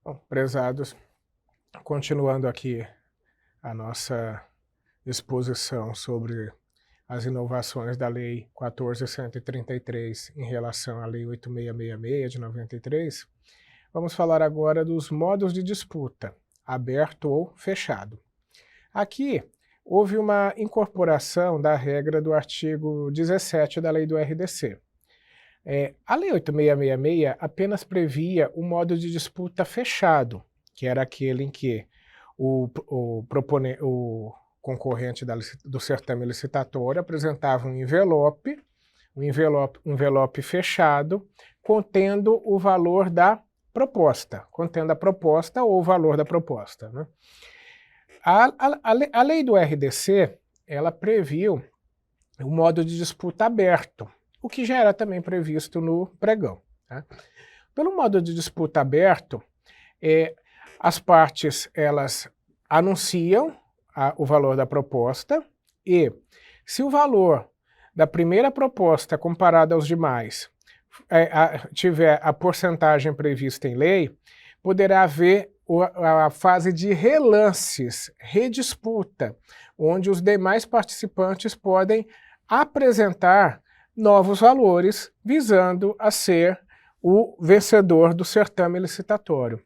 Bom, prezados, continuando aqui a nossa exposição sobre as inovações da Lei 14.133 em relação à Lei 8.666 de 93, vamos falar agora dos modos de disputa, aberto ou fechado. Aqui houve uma incorporação da regra do artigo 17 da Lei do RDC. A Lei 8.666 apenas previa o modo de disputa fechado, que era aquele em que o concorrente do certame licitatório apresentava um envelope fechado, contendo o valor da proposta, contendo a proposta ou o valor da proposta, né? A lei do RDC, ela previu o modo de disputa aberto, o que já era também previsto no pregão, tá? Pelo modo de disputa aberto, as partes elas anunciam o valor da proposta e, se o valor da primeira proposta comparado aos demais tiver a porcentagem prevista em lei, poderá haver a fase de relances, redisputa, onde os demais participantes podem apresentar novos valores, visando a ser o vencedor do certame licitatório.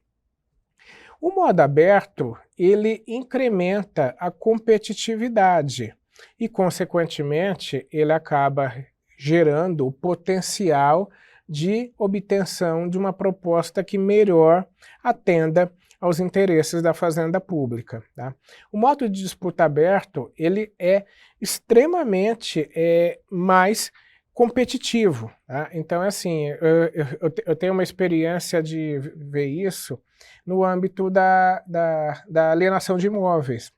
O modo aberto, ele incrementa a competitividade e, consequentemente, ele acaba gerando o potencial de obtenção de uma proposta que melhor atenda aos interesses da fazenda pública, tá? O modo de disputa aberto, ele é extremamente mais competitivo, tá? Então, assim, eu tenho uma experiência de ver isso no âmbito da alienação de imóveis.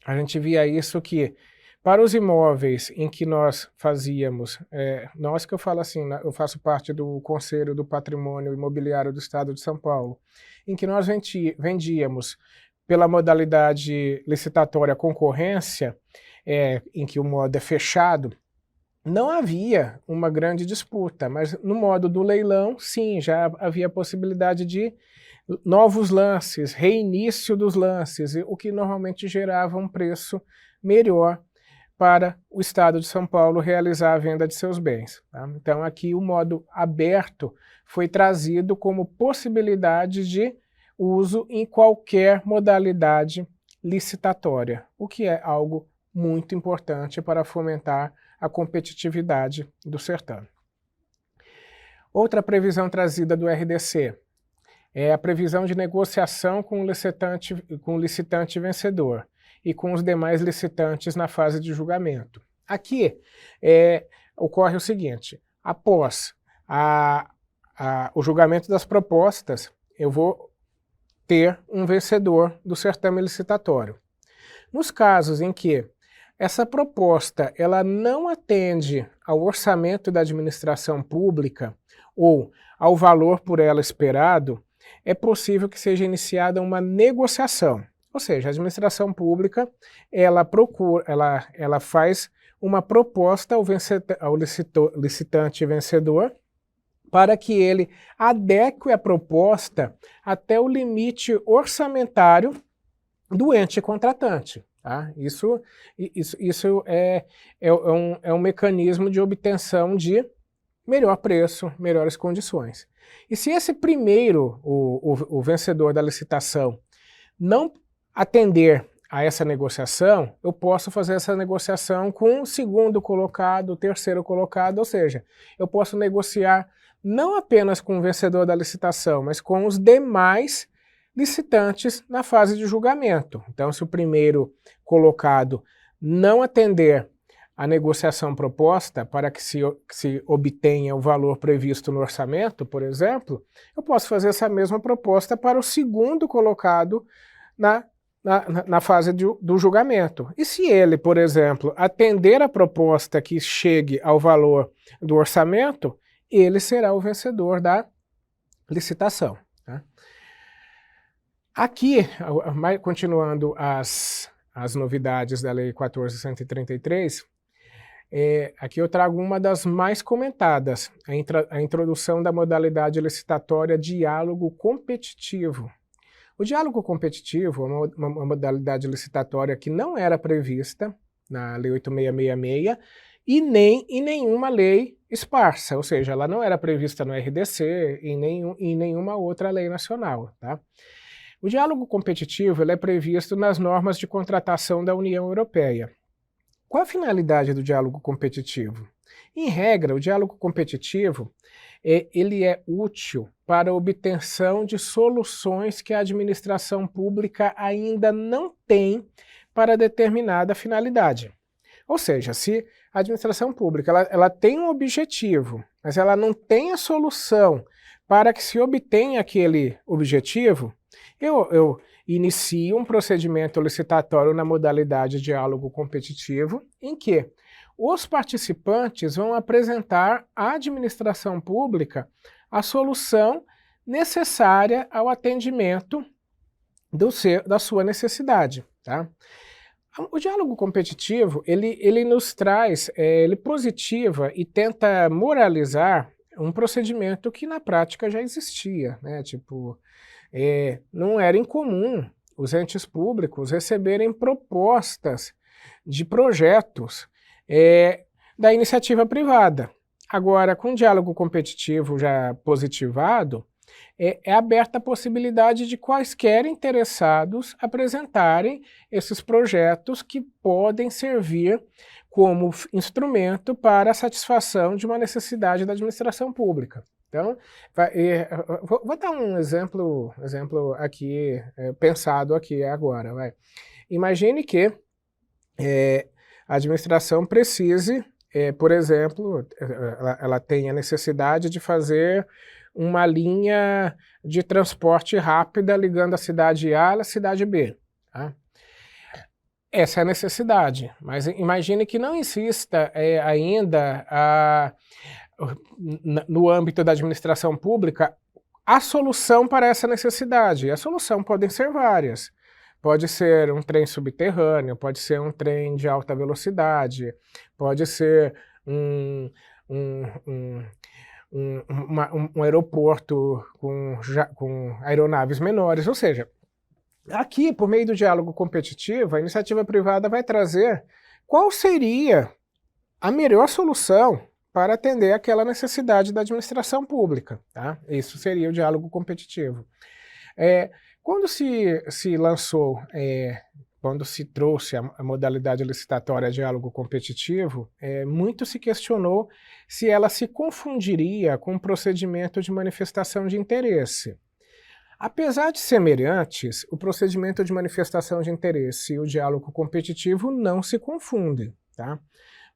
A gente via isso que, para os imóveis em que nós fazíamos, nós que eu falo assim, eu faço parte do Conselho do Patrimônio Imobiliário do Estado de São Paulo, em que nós vendíamos pela modalidade licitatória concorrência, em que o modo é fechado, não havia uma grande disputa, mas no modo do leilão, sim, já havia possibilidade de novos lances, reinício dos lances, o que normalmente gerava um preço melhor para o Estado de São Paulo realizar a venda de seus bens, tá? Então aqui o modo aberto foi trazido como possibilidade de uso em qualquer modalidade licitatória, o que é algo muito importante para fomentar a competitividade do certame. Outra previsão trazida do RDC é a previsão de negociação com o licitante vencedor e com os demais licitantes na fase de julgamento. Aqui ocorre o seguinte: após o julgamento das propostas, eu vou ter um vencedor do certame licitatório. Nos casos em que essa proposta ela não atende ao orçamento da administração pública ou ao valor por ela esperado, é possível que seja iniciada uma negociação. Ou seja, a administração pública ela faz uma proposta ao licitante vencedor para que ele adeque a proposta até o limite orçamentário do ente contratante. Tá? Isso é um mecanismo de obtenção de melhor preço, melhores condições. E se esse primeiro, o vencedor da licitação, não atender a essa negociação, eu posso fazer essa negociação com o segundo colocado, o terceiro colocado, ou seja, eu posso negociar não apenas com o vencedor da licitação, mas com os demais licitantes na fase de julgamento. Então, se o primeiro colocado não atender a negociação proposta para que se obtenha o valor previsto no orçamento, por exemplo, eu posso fazer essa mesma proposta para o segundo colocado na fase do julgamento. E se ele, por exemplo, atender a proposta que chegue ao valor do orçamento, ele será o vencedor da licitação, tá? Aqui, continuando as novidades da Lei 14.133, aqui eu trago uma das mais comentadas, a introdução da modalidade licitatória diálogo competitivo. O diálogo competitivo é uma modalidade licitatória que não era prevista na Lei 8666 e nem em nenhuma lei esparsa, ou seja, ela não era prevista no RDC e em nenhuma outra lei nacional. Tá? O diálogo competitivo ele é previsto nas normas de contratação da União Europeia. Qual a finalidade do diálogo competitivo? Em regra, o diálogo competitivo ele é útil para a obtenção de soluções que a administração pública ainda não tem para determinada finalidade. Ou seja, se a administração pública ela tem um objetivo, mas ela não tem a solução para que se obtenha aquele objetivo, eu inicio um procedimento licitatório na modalidade diálogo competitivo, em que os participantes vão apresentar à administração pública a solução necessária ao atendimento da sua necessidade. Tá? O diálogo competitivo, ele nos traz, ele positiva e tenta moralizar um procedimento que na prática já existia, né? Tipo, não era incomum os entes públicos receberem propostas de projetos da iniciativa privada. Agora, com o diálogo competitivo já positivado, é aberta a possibilidade de quaisquer interessados apresentarem esses projetos que podem servir como instrumento para a satisfação de uma necessidade da administração pública. Então, vou dar um exemplo aqui, pensado aqui agora. Vai. Imagine que a administração precise, por exemplo, ela tem a necessidade de fazer uma linha de transporte rápida ligando a cidade A à cidade B. Tá? Essa é a necessidade, mas imagine que não exista ainda no âmbito da administração pública a solução para essa necessidade. E a solução podem ser várias. Pode ser um trem subterrâneo, pode ser um trem de alta velocidade, pode ser um aeroporto com aeronaves menores, ou seja, aqui, por meio do diálogo competitivo, a iniciativa privada vai trazer qual seria a melhor solução para atender aquela necessidade da administração pública. Tá? Isso seria o diálogo competitivo. Quando se lançou, quando se trouxe a modalidade licitatória diálogo competitivo, muito se questionou se ela se confundiria com o procedimento de manifestação de interesse. Apesar de semelhantes, o procedimento de manifestação de interesse e o diálogo competitivo não se confundem, tá?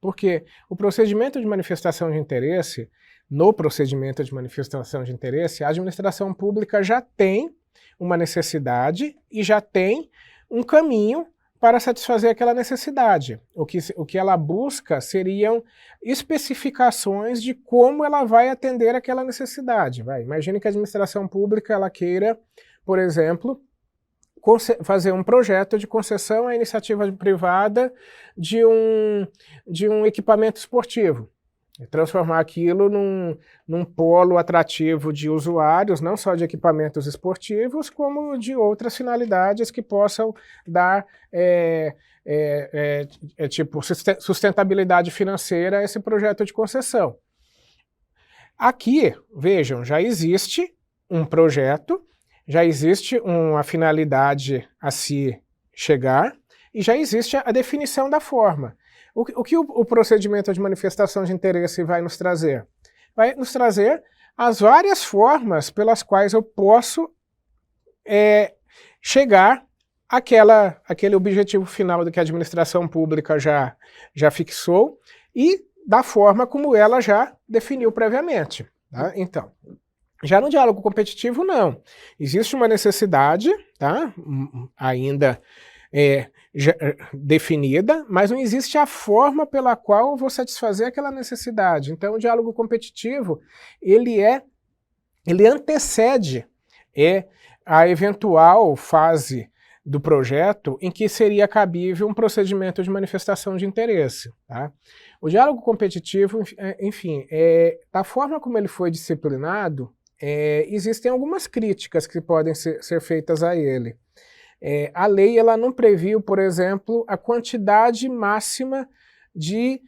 Porque o procedimento de manifestação de interesse, no procedimento de manifestação de interesse, a administração pública já tem uma necessidade e já tem um caminho para satisfazer aquela necessidade. O que ela busca seriam especificações de como ela vai atender aquela necessidade. Imagine que a administração pública ela queira, por exemplo, fazer um projeto de concessão à iniciativa privada de um equipamento esportivo. Transformar aquilo num polo atrativo de usuários, não só de equipamentos esportivos, como de outras finalidades que possam dar tipo sustentabilidade financeira a esse projeto de concessão. Aqui, vejam, já existe um projeto, já existe uma finalidade a se chegar e já existe a definição da forma. O que o procedimento de manifestação de interesse vai nos trazer? Vai nos trazer as várias formas pelas quais eu posso chegar àquele objetivo final que a administração pública já fixou e da forma como ela já definiu previamente. Tá? Então, já no diálogo competitivo, não. Existe uma necessidade, tá? Ainda definida, mas não existe a forma pela qual eu vou satisfazer aquela necessidade. Então, o diálogo competitivo, ele antecede a eventual fase do projeto em que seria cabível um procedimento de manifestação de interesse. Tá? O diálogo competitivo, enfim, da forma como ele foi disciplinado, existem algumas críticas que podem ser feitas a ele. A lei ela não previu, por exemplo, a quantidade máxima de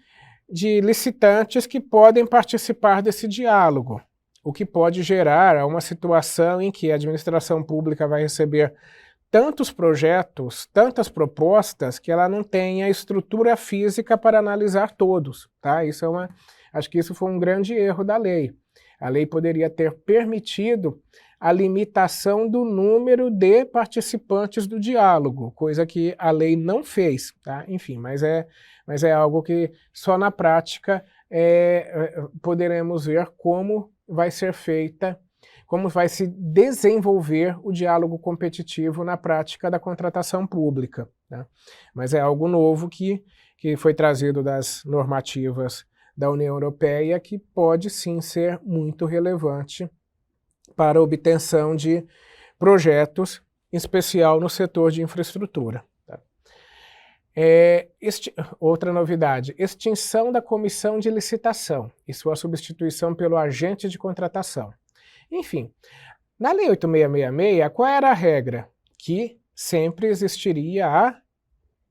licitantes que podem participar desse diálogo, o que pode gerar uma situação em que a administração pública vai receber tantos projetos, tantas propostas, que ela não tenha estrutura física para analisar todos. Tá? Acho que isso foi um grande erro da lei. A lei poderia ter permitido a limitação do número de participantes do diálogo, coisa que a lei não fez. Tá? Enfim, mas é algo que só na prática poderemos ver como vai ser feita, como vai se desenvolver o diálogo competitivo na prática da contratação pública. Né? Mas é algo novo que foi trazido das normativas da União Europeia, que pode sim ser muito relevante para a obtenção de projetos, em especial no setor de infraestrutura. Tá? Outra novidade, extinção da comissão de licitação e sua substituição pelo agente de contratação. Enfim, na Lei 8666, qual era a regra? Que sempre existiria a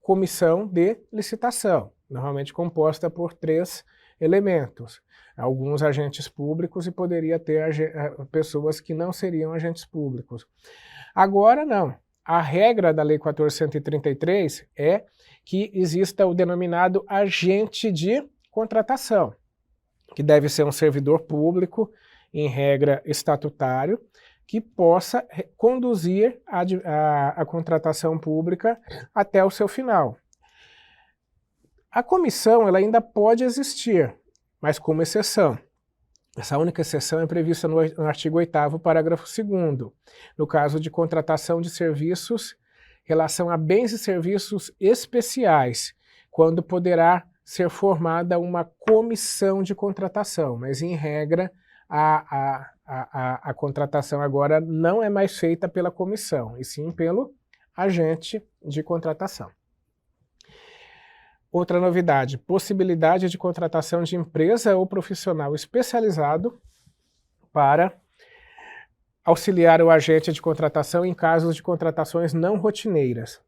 comissão de licitação, normalmente composta por 3 elementos. Alguns agentes públicos e poderia ter pessoas que não seriam agentes públicos. Agora não. A regra da Lei 1433 é que exista o denominado agente de contratação, que deve ser um servidor público, em regra estatutário, que possa conduzir a contratação pública até o seu final. A comissão ela ainda pode existir, mas como exceção. Essa única exceção é prevista no artigo 8º, parágrafo 2º, no caso de contratação de serviços, relação a bens e serviços especiais, quando poderá ser formada uma comissão de contratação, mas em regra a contratação agora não é mais feita pela comissão, e sim pelo agente de contratação. Outra novidade, possibilidade de contratação de empresa ou profissional especializado para auxiliar o agente de contratação em casos de contratações não rotineiras.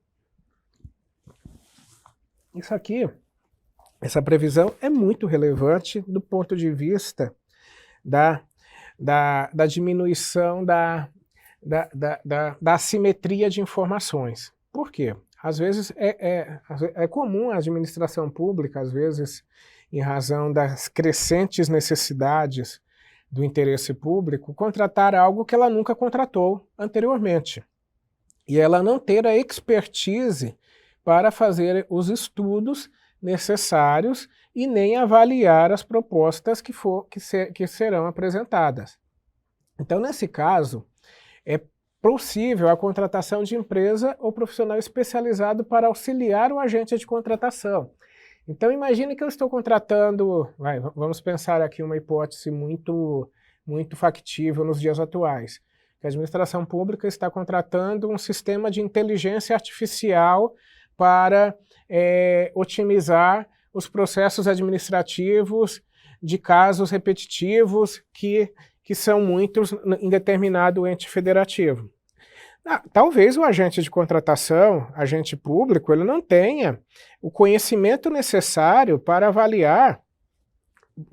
Isso aqui, essa previsão é muito relevante do ponto de vista da diminuição da assimetria de informações. Por quê? Às vezes é comum a administração pública, às vezes, em razão das crescentes necessidades do interesse público, contratar algo que ela nunca contratou anteriormente. E ela não ter a expertise para fazer os estudos necessários e nem avaliar as propostas que serão apresentadas. Então, nesse caso, é possível a contratação de empresa ou profissional especializado para auxiliar o agente de contratação. Então, imagine que eu estou contratando, vamos pensar aqui uma hipótese muito factível nos dias atuais, que a administração pública está contratando um sistema de inteligência artificial para otimizar os processos administrativos de casos repetitivos que são muitos em determinado ente federativo. Talvez o agente de contratação, agente público, ele não tenha o conhecimento necessário para avaliar,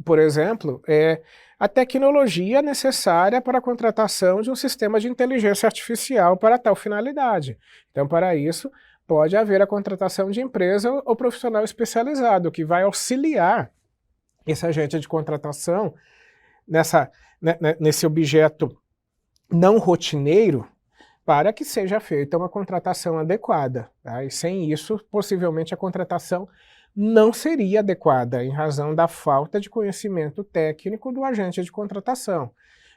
por exemplo, a tecnologia necessária para a contratação de um sistema de inteligência artificial para tal finalidade. Então, para isso, pode haver a contratação de empresa ou profissional especializado, que vai auxiliar esse agente de contratação nesse objeto não rotineiro, para que seja feita uma contratação adequada. Tá? E sem isso, possivelmente a contratação não seria adequada, em razão da falta de conhecimento técnico do agente de contratação.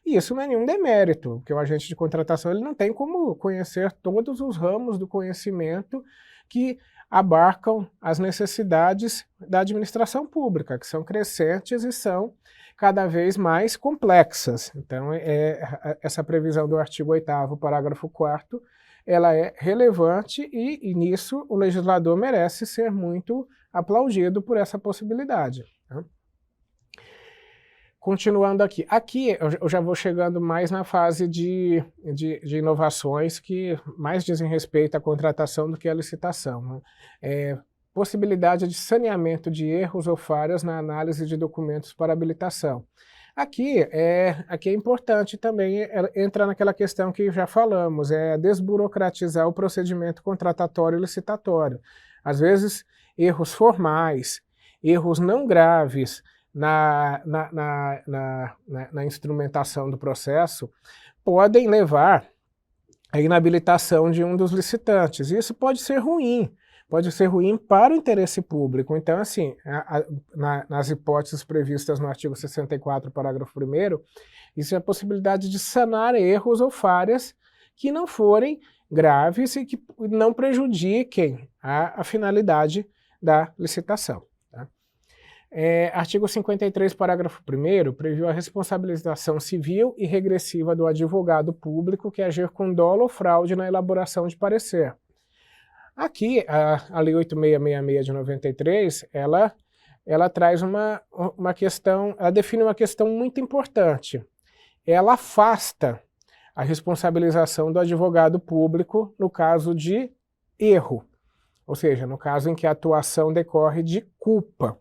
E isso não é nenhum demérito, porque o agente de contratação ele não tem como conhecer todos os ramos do conhecimento que abarcam as necessidades da administração pública, que são crescentes e são cada vez mais complexas. Então, essa previsão do artigo 8º, parágrafo 4º, ela é relevante e nisso o legislador merece ser muito aplaudido por essa possibilidade. Tá? continuando aqui. Aqui eu já vou chegando mais na fase de inovações que mais dizem respeito à contratação do que à licitação, né? Possibilidade de saneamento de erros ou falhas na análise de documentos para habilitação. Aqui é importante também entrar naquela questão que já falamos, desburocratizar o procedimento contratatório e licitatório. Às vezes, erros formais, erros não graves na instrumentação do processo podem levar à inabilitação de um dos licitantes. Isso pode ser ruim para o interesse público. Então, assim, nas hipóteses previstas no artigo 64, parágrafo 1º, isso é a possibilidade de sanar erros ou falhas que não forem graves e que não prejudiquem a finalidade da licitação. Tá? Artigo 53, parágrafo 1º, previu a responsabilização civil e regressiva do advogado público que agir com dolo ou fraude na elaboração de parecer. Aqui, a Lei 8666 de 93, ela traz uma questão, ela define uma questão muito importante. Ela afasta a responsabilização do advogado público no caso de erro, ou seja, no caso em que a atuação decorre de culpa,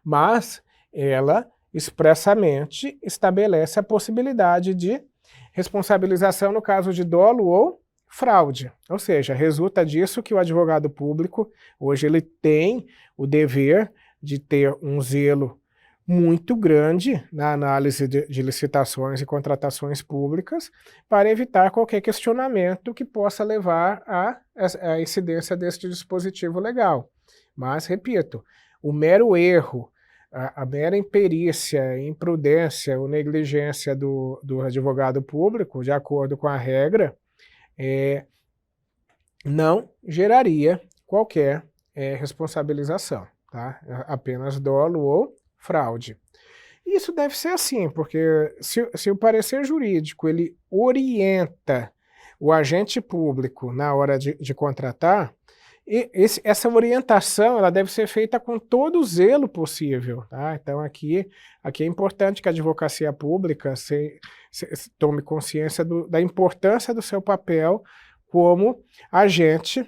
mas ela expressamente estabelece a possibilidade de responsabilização no caso de dolo ou fraude, ou seja, resulta disso que o advogado público, hoje ele tem o dever de ter um zelo muito grande na análise de licitações e contratações públicas para evitar qualquer questionamento que possa levar à incidência deste dispositivo legal. Mas, repito, o mero erro, a mera imperícia, imprudência ou negligência do advogado público, de acordo com a regra, não geraria qualquer responsabilização, tá? Apenas dolo ou fraude. Isso deve ser assim, porque se o parecer jurídico ele orienta o agente público na hora de contratar, essa orientação ela deve ser feita com todo o zelo possível. Tá? Então aqui é importante que a advocacia pública tome consciência da importância do seu papel como agente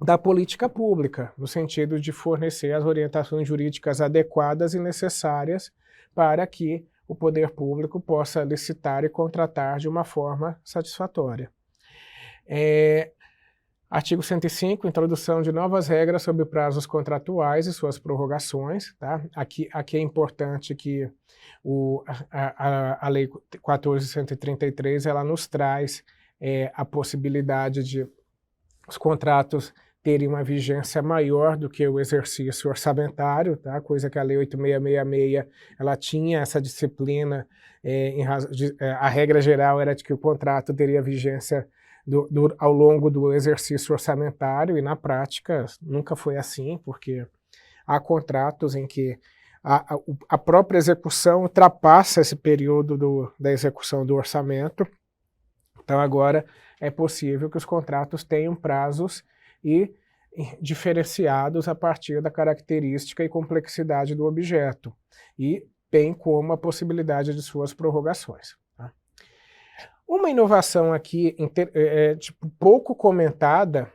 da política pública, no sentido de fornecer as orientações jurídicas adequadas e necessárias para que o poder público possa licitar e contratar de uma forma satisfatória. Artigo 105, introdução de novas regras sobre prazos contratuais e suas prorrogações. Tá? Aqui é importante que a Lei 14.133 ela nos traz a possibilidade de os contratos terem uma vigência maior do que o exercício orçamentário, tá? Coisa que a Lei 8666 ela tinha essa disciplina, a regra geral era de que o contrato teria vigência ao longo do exercício orçamentário, e na prática nunca foi assim, porque há contratos em que a própria execução ultrapassa esse período da execução do orçamento. Então agora é possível que os contratos tenham prazos diferenciados a partir da característica e complexidade do objeto, e bem como a possibilidade de suas prorrogações. Uma inovação aqui pouco comentada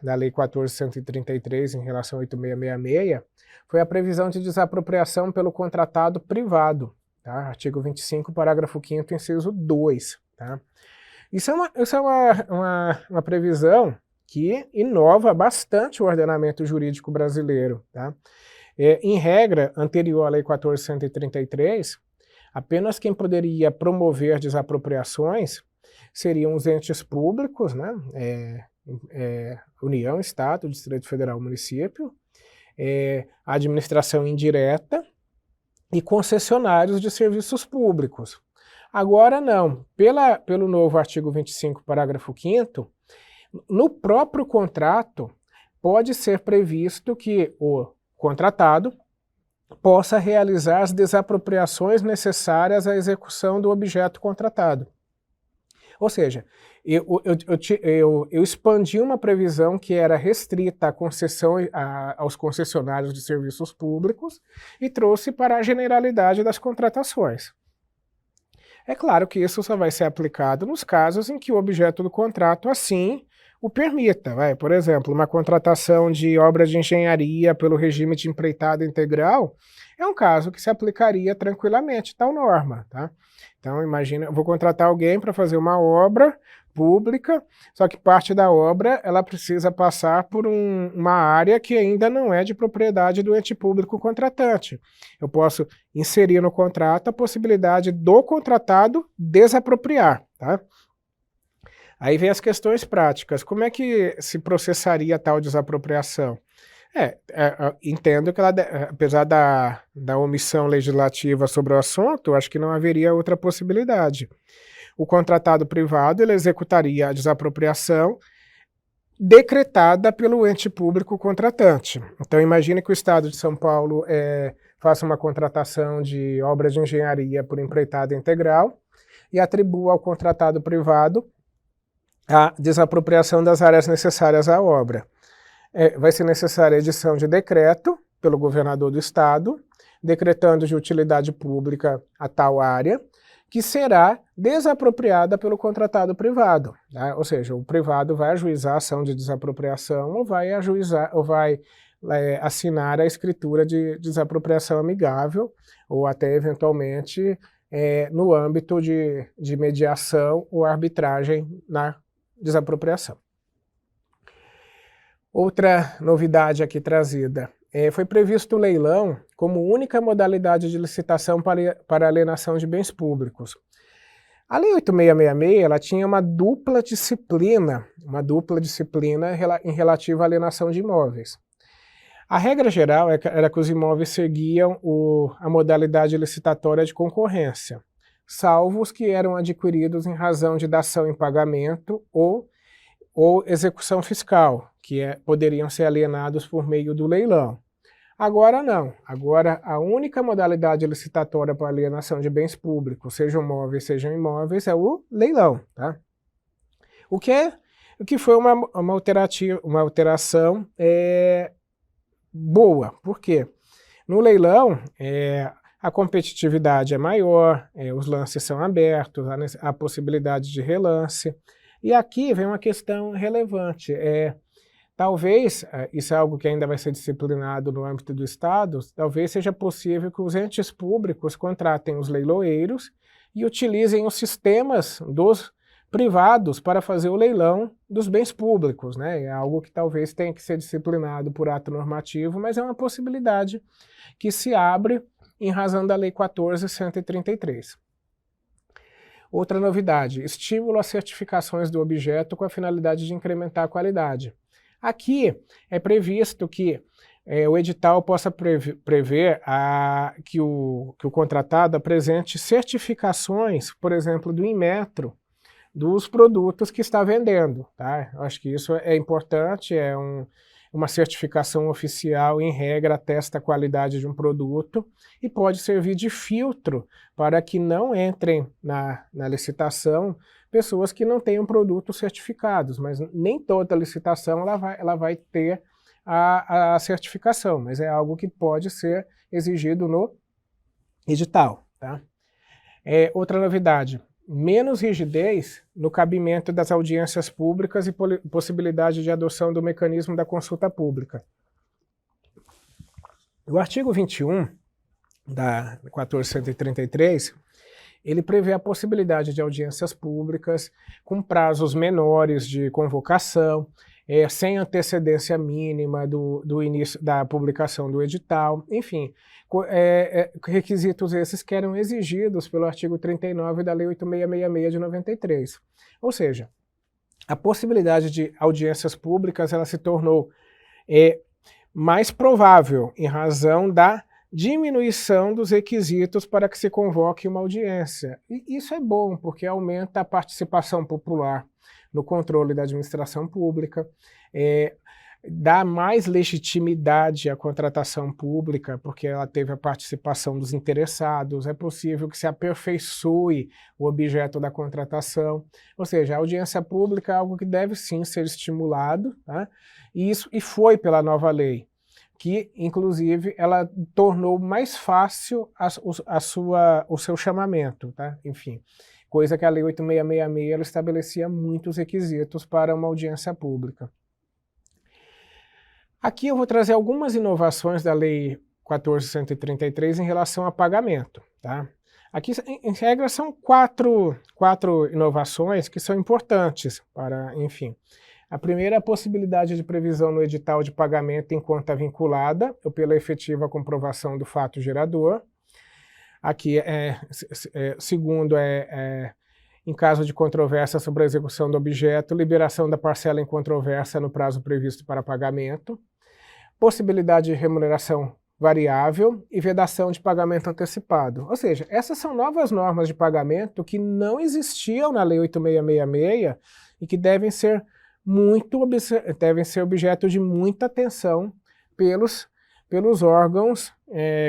da Lei 14.133 em relação a 8666 foi a previsão de desapropriação pelo contratado privado, tá? Artigo 25, parágrafo 5º, inciso 2. Tá? Isso é uma previsão que inova bastante o ordenamento jurídico brasileiro. Tá? Em regra anterior à Lei 14.133, apenas quem poderia promover desapropriações seriam os entes públicos, né? União, Estado, Distrito Federal, Município, a administração indireta e concessionários de serviços públicos. Agora não, pelo novo artigo 25, parágrafo 5º, no próprio contrato pode ser previsto que o contratado possa realizar as desapropriações necessárias à execução do objeto contratado. Ou seja, eu expandi uma previsão que era restrita à concessão, aos concessionários de serviços públicos e trouxe para a generalidade das contratações. É claro que isso só vai ser aplicado nos casos em que o objeto do contrato assim o permita. Por exemplo, uma contratação de obras de engenharia pelo regime de empreitada integral é um caso que se aplicaria tranquilamente tal norma. Tá? Então, imagina, eu vou contratar alguém para fazer uma obra pública, só que parte da obra ela precisa passar por uma área que ainda não é de propriedade do ente público contratante. Eu posso inserir no contrato a possibilidade do contratado desapropriar. Tá? Aí vem as questões práticas. Como é que se processaria tal desapropriação? Entendo que apesar da omissão legislativa sobre o assunto, acho que não haveria outra possibilidade. O contratado privado ele executaria a desapropriação decretada pelo ente público contratante. Então imagine que o Estado de São Paulo faça uma contratação de obras de engenharia por empreitada integral e atribua ao contratado privado a desapropriação das áreas necessárias à obra. Vai ser necessária a edição de decreto pelo governador do estado, decretando de utilidade pública a tal área, que será desapropriada pelo contratado privado. Tá? Ou seja, o privado vai ajuizar a ação de desapropriação ou vai assinar a escritura de desapropriação amigável, ou até eventualmente no âmbito de mediação ou arbitragem na desapropriação. Outra novidade aqui trazida, foi previsto o leilão como única modalidade de licitação para alienação de bens públicos. A Lei 8666 ela tinha uma dupla disciplina em relativa à alienação de imóveis. A regra geral era que os imóveis seguiam a modalidade licitatória de concorrência, salvo os que eram adquiridos em razão de dação em pagamento ou execução fiscal, que poderiam ser alienados por meio do leilão. Agora não. Agora a única modalidade licitatória para alienação de bens públicos, sejam móveis, sejam imóveis, é o leilão. Tá? O que foi uma alteração boa. Por quê? No leilão, a competitividade é maior, os lances são abertos, há possibilidade de relance. E aqui vem uma questão relevante. Talvez, isso é algo que ainda vai ser disciplinado no âmbito do Estado, talvez seja possível que os entes públicos contratem os leiloeiros e utilizem os sistemas dos privados para fazer o leilão dos bens públicos. Né? É algo que talvez tenha que ser disciplinado por ato normativo, mas é uma possibilidade que se abre em razão da Lei 14.133. Outra novidade, estímulo às certificações do objeto com a finalidade de incrementar a qualidade. Aqui é previsto que o edital possa prever que o contratado apresente certificações, por exemplo, do Inmetro, dos produtos que está vendendo. Tá? Eu acho que isso é importante, uma certificação oficial, em regra, atesta a qualidade de um produto e pode servir de filtro para que não entrem na licitação pessoas que não tenham produtos certificados, mas nem toda licitação ela vai ter a certificação, mas é algo que pode ser exigido no edital. Tá? Outra novidade, menos rigidez no cabimento das audiências públicas e possibilidade de adoção do mecanismo da consulta pública. O artigo 21 da 1433, ele prevê a possibilidade de audiências públicas com prazos menores de convocação, sem antecedência mínima do início da publicação do edital, enfim, requisitos esses que eram exigidos pelo artigo 39 da Lei 8666 de 93. Ou seja, a possibilidade de audiências públicas ela se tornou mais provável em razão da diminuição dos requisitos para que se convoque uma audiência. E isso é bom, porque aumenta a participação popular no controle da administração pública. dá mais legitimidade à contratação pública, porque ela teve a participação dos interessados, é possível que se aperfeiçoe o objeto da contratação, ou seja, a audiência pública é algo que deve sim ser estimulado, tá? E foi pela nova lei, que inclusive ela tornou mais fácil o seu chamamento, tá? Enfim, coisa que a Lei 8666 ela estabelecia muitos requisitos para uma audiência pública. Aqui eu vou trazer algumas inovações da Lei 14.133 em relação a pagamento, tá? Aqui, em regra, são quatro inovações que são importantes para, enfim. A primeira é a possibilidade de previsão no edital de pagamento em conta vinculada ou pela efetiva comprovação do fato gerador. Aqui, segundo, em caso de controvérsia sobre a execução do objeto, liberação da parcela em controvérsia no prazo previsto para pagamento, possibilidade de remuneração variável e vedação de pagamento antecipado. Ou seja, essas são novas normas de pagamento que não existiam na Lei 8666 e que devem ser objeto de muita atenção pelos órgãos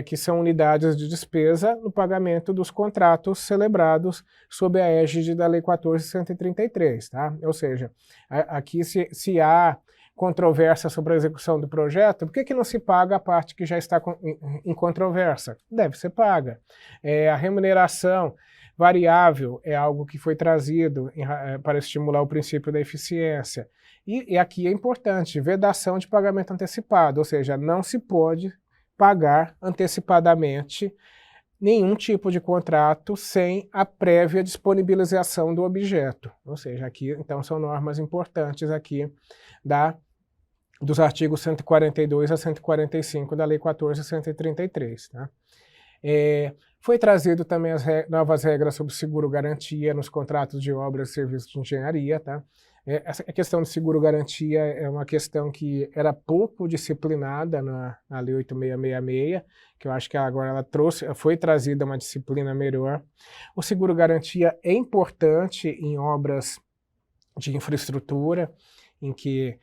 que são unidades de despesa no pagamento dos contratos celebrados sob a égide da Lei 14.133, tá? Ou seja, aqui se há controvérsia sobre a execução do projeto, por que não se paga a parte que já está em controvérsia? Deve ser paga. A remuneração variável é algo que foi trazido para estimular o princípio da eficiência. E aqui é importante, vedação de pagamento antecipado, ou seja, não se pode pagar antecipadamente nenhum tipo de contrato sem a prévia disponibilização do objeto. Ou seja, aqui então são normas importantes aqui dos artigos 142 a 145 da Lei 14.133. Tá? Foi trazido também as novas regras sobre seguro-garantia nos contratos de obras e serviços de engenharia. Tá? A questão de seguro-garantia é uma questão que era pouco disciplinada na Lei 8666, que eu acho que agora foi trazida uma disciplina melhor. O seguro-garantia é importante em obras de infraestrutura, em que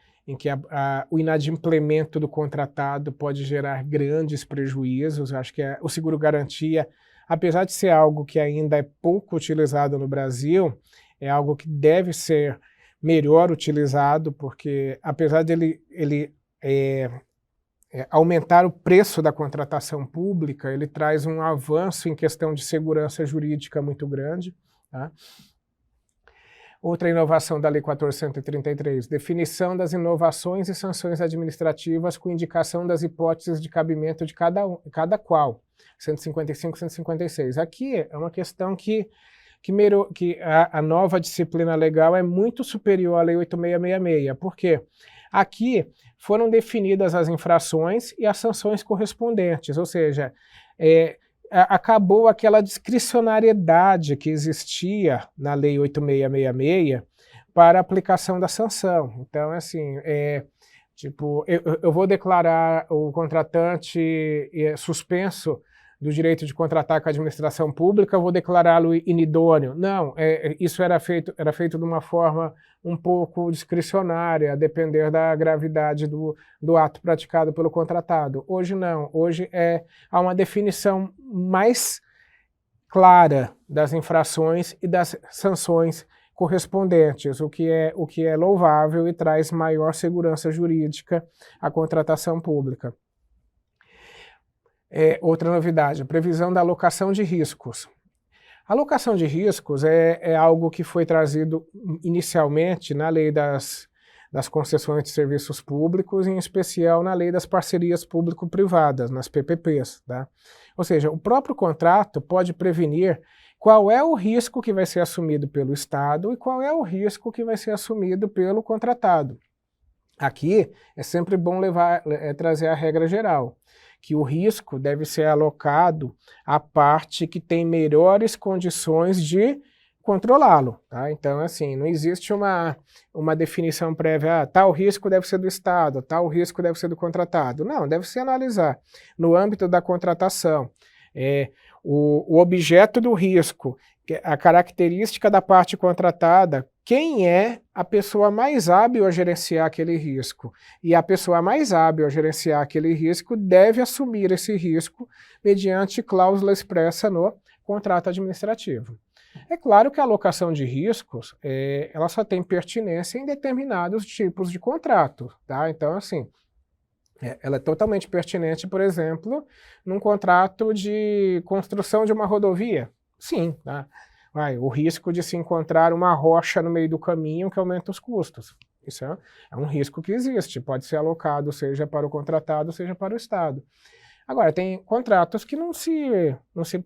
o inadimplemento do contratado pode gerar grandes prejuízos. Eu acho que o seguro-garantia, apesar de ser algo que ainda é pouco utilizado no Brasil, é algo que deve ser melhor utilizado, porque apesar dele aumentar o preço da contratação pública, ele traz um avanço em questão de segurança jurídica muito grande. Tá? Outra inovação da Lei 14.133, definição das inovações e sanções administrativas com indicação das hipóteses de cabimento de cada qual, 155 e 156. Aqui é uma questão que a nova disciplina legal é muito superior à Lei 8666, porque aqui foram definidas as infrações e as sanções correspondentes, ou seja, acabou aquela discricionariedade que existia na Lei 8666 para a aplicação da sanção. Então, assim, eu vou declarar o contratante suspenso do direito de contratar com a administração pública, eu vou declará-lo inidôneo. Não, isso era feito de uma forma um pouco discricionária, a depender da gravidade do ato praticado pelo contratado. Hoje não, hoje há uma definição mais clara das infrações e das sanções correspondentes, o que é louvável e traz maior segurança jurídica à contratação pública. Outra novidade, a previsão da alocação de riscos. A alocação de riscos é algo que foi trazido inicialmente na Lei das concessões de serviços públicos, em especial na Lei das parcerias público-privadas, nas PPPs. Tá? Ou seja, o próprio contrato pode prevenir qual é o risco que vai ser assumido pelo Estado e qual é o risco que vai ser assumido pelo contratado. Aqui é sempre bom trazer a regra geral, que o risco deve ser alocado à parte que tem melhores condições de controlá-lo. Tá? Então, assim, não existe uma definição prévia, tal risco deve ser do Estado, tal risco deve ser do contratado. Não, deve se analisar no âmbito da contratação. O objeto do risco, a característica da parte contratada, quem é a pessoa mais hábil a gerenciar aquele risco. E a pessoa mais hábil a gerenciar aquele risco deve assumir esse risco mediante cláusula expressa no contrato administrativo. É claro que a alocação de riscos, ela só tem pertinência em determinados tipos de contrato, tá? Então, assim, ela é totalmente pertinente, por exemplo, num contrato de construção de uma rodovia. Sim, tá? O risco de se encontrar uma rocha no meio do caminho que aumenta os custos. Isso é um risco que existe, pode ser alocado seja para o contratado, seja para o Estado. Agora, tem contratos que não se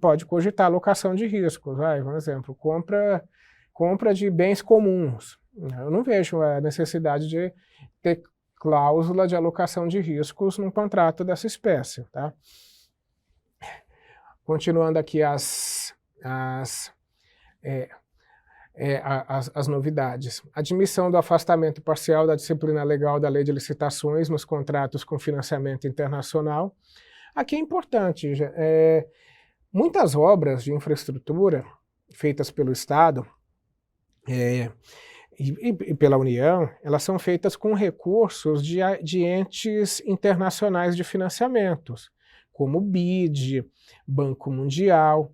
pode cogitar alocação de riscos. Por exemplo, compra de bens comuns. Eu não vejo a necessidade de ter cláusula de alocação de riscos num contrato dessa espécie. Tá? Continuando aqui as novidades. Admissão do afastamento parcial da disciplina legal da Lei de Licitações nos contratos com financiamento internacional. Aqui é importante, muitas obras de infraestrutura feitas pelo Estado e pela União, elas são feitas com recursos de entes internacionais de financiamentos, como o BID, Banco Mundial,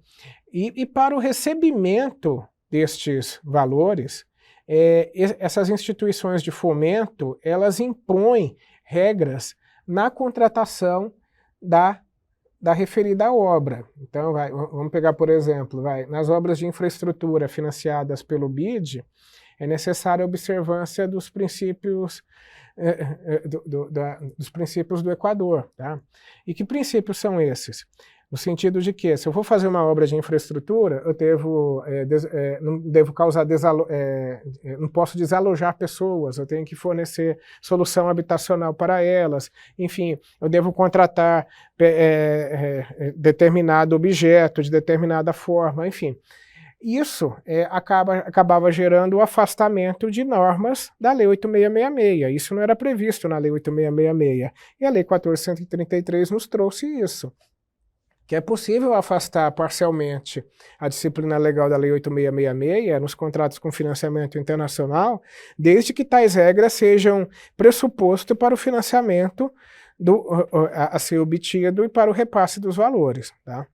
e para o recebimento destes valores, essas instituições de fomento, elas impõem regras na contratação da referida obra. Então, vamos pegar, por exemplo, nas obras de infraestrutura financiadas pelo BID, é necessária a observância dos princípios do Equador. Tá? E que princípios são esses? No sentido de que, se eu vou fazer uma obra de infraestrutura, eu não devo causar não posso desalojar pessoas, eu tenho que fornecer solução habitacional para elas, enfim, eu devo contratar determinado objeto, de determinada forma, enfim. Isso acabava gerando o afastamento de normas da Lei 8666. Isso não era previsto na Lei 8666. E a Lei 14.133 nos trouxe isso. Que é possível afastar parcialmente a disciplina legal da Lei 8666 nos contratos com financiamento internacional, desde que tais regras sejam pressuposto para o financiamento a ser obtido e para o repasse dos valores. Tá?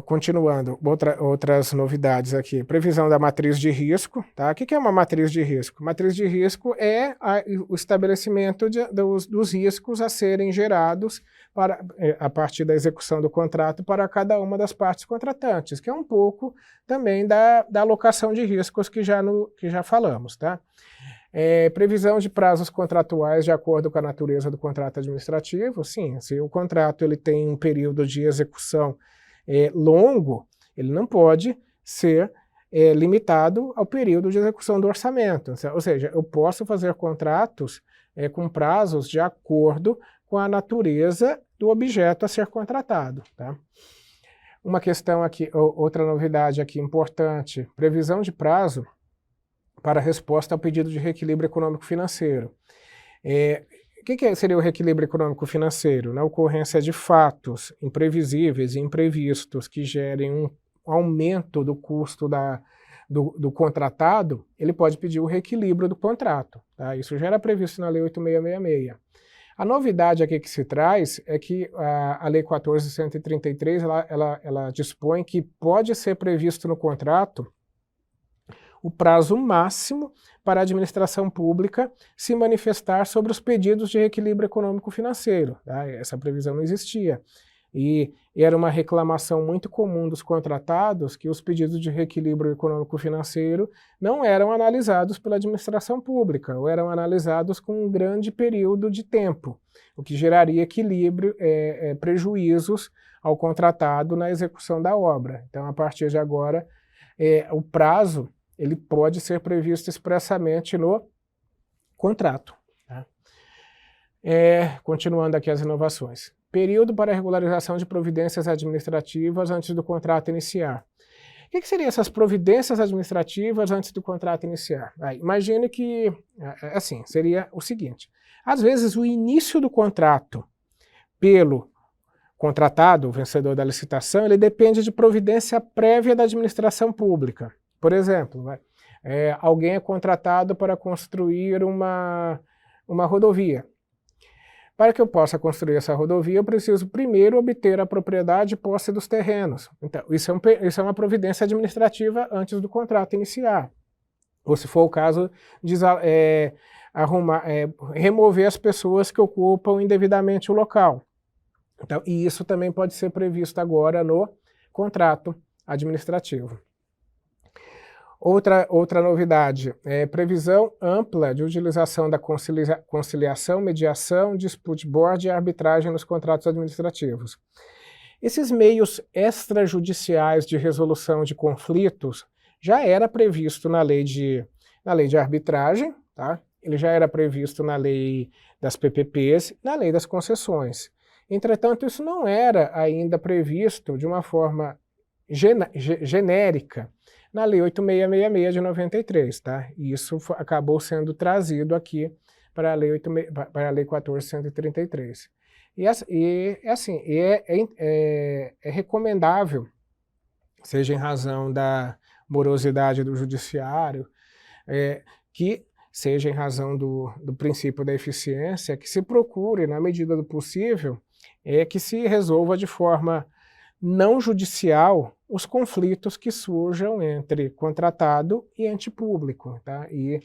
Continuando, outras novidades aqui. Previsão da matriz de risco. Tá? O que é uma matriz de risco? Matriz de risco é o estabelecimento dos riscos a serem gerados a partir da execução do contrato para cada uma das partes contratantes, que é um pouco também da alocação de riscos que já falamos. Tá? Previsão de prazos contratuais de acordo com a natureza do contrato administrativo. Sim, se o contrato ele tem um período de execução longo, ele não pode ser limitado ao período de execução do orçamento. Ou seja, eu posso fazer contratos com prazos de acordo com a natureza do objeto a ser contratado. Tá? Uma questão aqui, outra novidade aqui importante, previsão de prazo para resposta ao pedido de reequilíbrio econômico-financeiro. O que seria o reequilíbrio econômico-financeiro? Na ocorrência de fatos imprevisíveis e imprevistos que gerem um aumento do custo do contratado, ele pode pedir o reequilíbrio do contrato. Tá? Isso já era previsto na Lei 8666. A novidade aqui que se traz é que a Lei 14.133 ela dispõe que pode ser previsto no contrato o prazo máximo para a administração pública se manifestar sobre os pedidos de reequilíbrio econômico-financeiro. Tá? Essa previsão não existia. E era uma reclamação muito comum dos contratados que os pedidos de reequilíbrio econômico-financeiro não eram analisados pela administração pública, ou eram analisados com um grande período de tempo, o que geraria prejuízos ao contratado na execução da obra. Então, a partir de agora, o prazo ele pode ser previsto expressamente no contrato. Tá? Continuando aqui as inovações. Período para regularização de providências administrativas antes do contrato iniciar. O que seriam essas providências administrativas antes do contrato iniciar? Imagine que, assim, seria o seguinte. Às vezes, o início do contrato pelo contratado, o vencedor da licitação, ele depende de providência prévia da administração pública. Por exemplo, alguém é contratado para construir uma rodovia. Para que eu possa construir essa rodovia, eu preciso primeiro obter a propriedade e posse dos terrenos. Então, isso é uma providência administrativa antes do contrato iniciar. Ou, se for o caso, remover as pessoas que ocupam indevidamente o local. Então, e isso também pode ser previsto agora no contrato administrativo. Outra novidade é previsão ampla de utilização da conciliação, mediação, dispute board e arbitragem nos contratos administrativos. Esses meios extrajudiciais de resolução de conflitos já era previsto na lei de arbitragem, tá? Ele já era previsto na lei das PPPs, na lei das concessões. Entretanto, isso não era ainda previsto de uma forma genérica na Lei 8666 de 93, tá? E isso acabou sendo trazido aqui para a Lei 14.133. É recomendável, seja em razão da morosidade do judiciário, que seja em razão do princípio da eficiência, que se procure, na medida do possível, que se resolva de forma não judicial os conflitos que surjam entre contratado e ente público, tá? E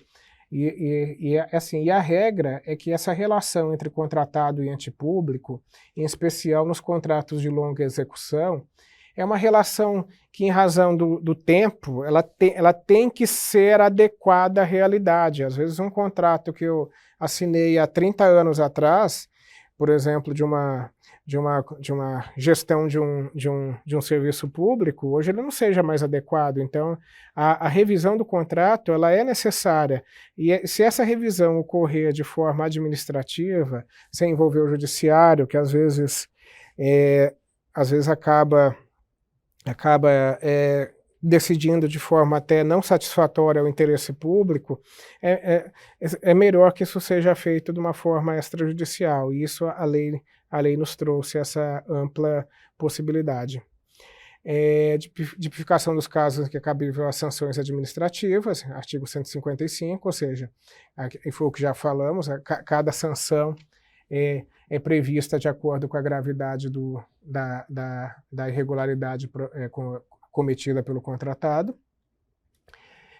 a regra é que essa relação entre contratado e ente público, em especial nos contratos de longa execução, é uma relação que, em razão do tempo, ela tem que ser adequada à realidade. Às vezes um contrato que eu assinei há 30 anos atrás, por exemplo, de uma gestão de um serviço público, hoje ele não seja mais adequado. Então, a revisão do contrato ela é necessária. E se essa revisão ocorrer de forma administrativa, sem envolver o judiciário, que às vezes acaba decidindo de forma até não satisfatória ao interesse público, é melhor que isso seja feito de uma forma extrajudicial. E isso a lei nos trouxe essa ampla possibilidade. Tipificação dos casos que é cabível às sanções administrativas, artigo 155, ou seja, foi o que já falamos, cada sanção é prevista de acordo com a gravidade da irregularidade cometida pelo contratado.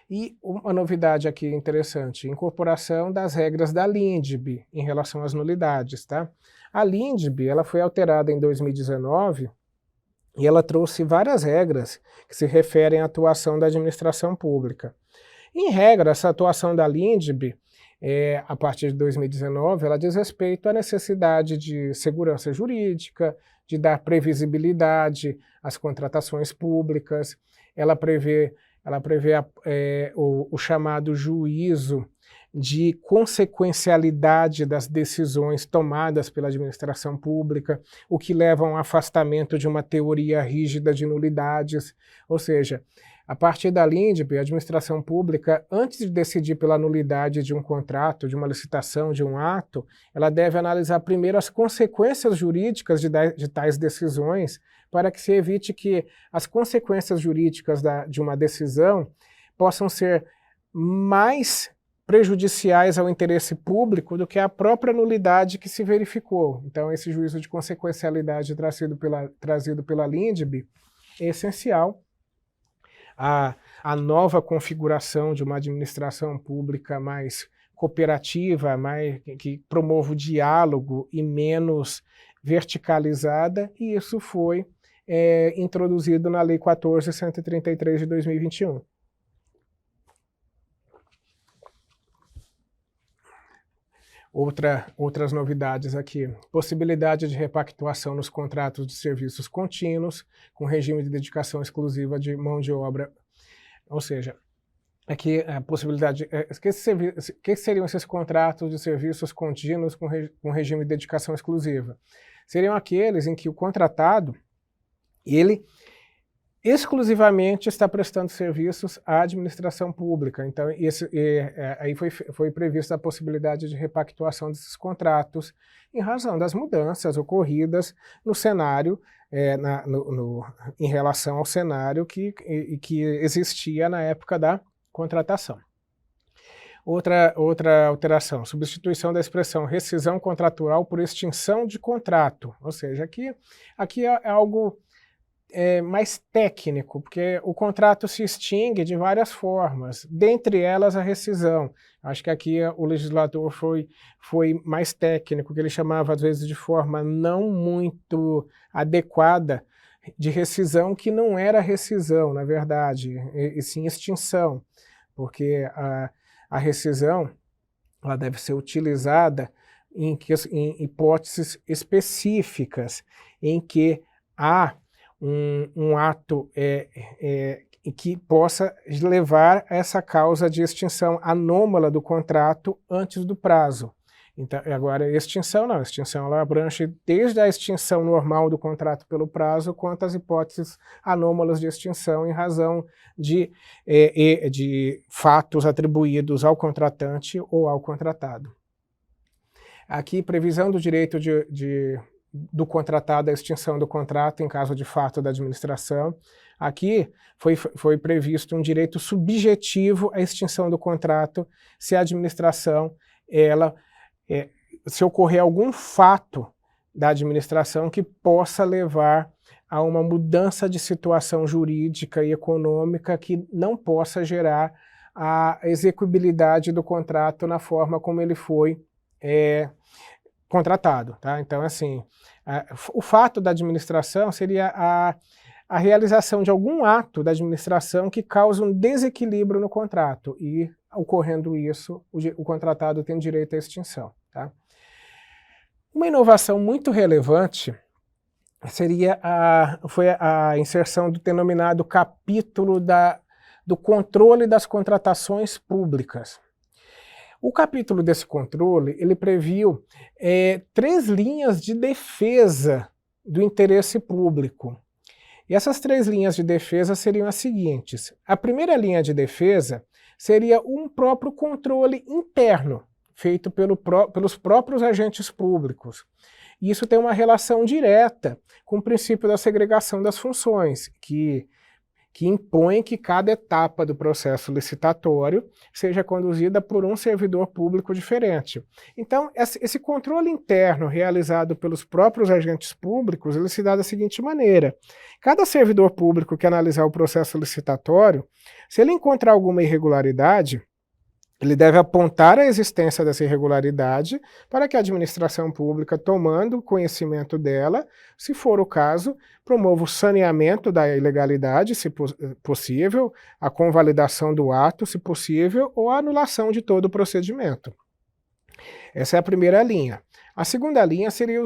E uma novidade aqui interessante, incorporação das regras da LINDB em relação às nulidades, tá? A LINDB, ela foi alterada em 2019 e ela trouxe várias regras que se referem à atuação da administração pública. Em regra, essa atuação da LINDB, a partir de 2019, ela diz respeito à necessidade de segurança jurídica, de dar previsibilidade às contratações públicas, ela prevê o chamado juízo de consequencialidade das decisões tomadas pela administração pública, o que leva a um afastamento de uma teoria rígida de nulidades, ou seja, a partir da LINDB, a administração pública, antes de decidir pela nulidade de um contrato, de uma licitação, de um ato, ela deve analisar primeiro as consequências jurídicas de tais decisões, para que se evite que as consequências jurídicas de uma decisão possam ser mais prejudiciais ao interesse público do que a própria nulidade que se verificou. Então, esse juízo de consequencialidade trazido pela LINDB é essencial. A nova configuração de uma administração pública mais cooperativa, que promove o diálogo e menos verticalizada, e isso foi introduzido na Lei 14.133 de 2021. Outras novidades aqui, possibilidade de repactuação nos contratos de serviços contínuos, com regime de dedicação exclusiva de mão de obra, ou seja, aqui a possibilidade, que seriam esses contratos de serviços contínuos com regime de dedicação exclusiva? Seriam aqueles em que o contratado, ele exclusivamente está prestando serviços à administração pública. Então, aí foi prevista a possibilidade de repactuação desses contratos em razão das mudanças ocorridas no cenário, em relação ao cenário que existia na época da contratação. Outra alteração, substituição da expressão rescisão contratual por extinção de contrato. Ou seja, aqui é algo mais técnico, porque o contrato se extingue de várias formas, dentre elas a rescisão. Acho que aqui o legislador foi mais técnico, que ele chamava às vezes de forma não muito adequada de rescisão, que não era rescisão, na verdade, e sim extinção, porque a rescisão ela deve ser utilizada em hipóteses específicas, em que há um ato que possa levar a essa causa de extinção anômala do contrato antes do prazo. Então, agora, extinção não, extinção ela abrange desde a extinção normal do contrato pelo prazo, quanto as hipóteses anômalas de extinção em razão de fatos atribuídos ao contratante ou ao contratado. Aqui, previsão do direito do contratado à extinção do contrato em caso de fato da administração. Aqui foi previsto um direito subjetivo à extinção do contrato se a administração, se ocorrer algum fato da administração que possa levar a uma mudança de situação jurídica e econômica que não possa gerar a execuibilidade do contrato na forma como ele foi contratado. Tá? Então, assim, o fato da administração seria a realização de algum ato da administração que causa um desequilíbrio no contrato, e, ocorrendo isso, o contratado tem direito à extinção. Tá? Uma inovação muito relevante foi a inserção do denominado capítulo do controle das contratações públicas. O capítulo desse controle, ele previu 3 linhas de defesa do interesse público. E essas 3 linhas de defesa seriam as seguintes. A primeira linha de defesa seria um próprio controle interno, feito pelos próprios agentes públicos. E isso tem uma relação direta com o princípio da segregação das funções, que impõe que cada etapa do processo licitatório seja conduzida por um servidor público diferente. Então, esse controle interno realizado pelos próprios agentes públicos, ele se dá da seguinte maneira. Cada servidor público que analisar o processo licitatório, se ele encontrar alguma irregularidade, ele deve apontar a existência dessa irregularidade para que a administração pública, tomando conhecimento dela, se for o caso, promova o saneamento da ilegalidade, se possível, a convalidação do ato, se possível, ou a anulação de todo o procedimento. Essa é a primeira linha. A segunda linha seria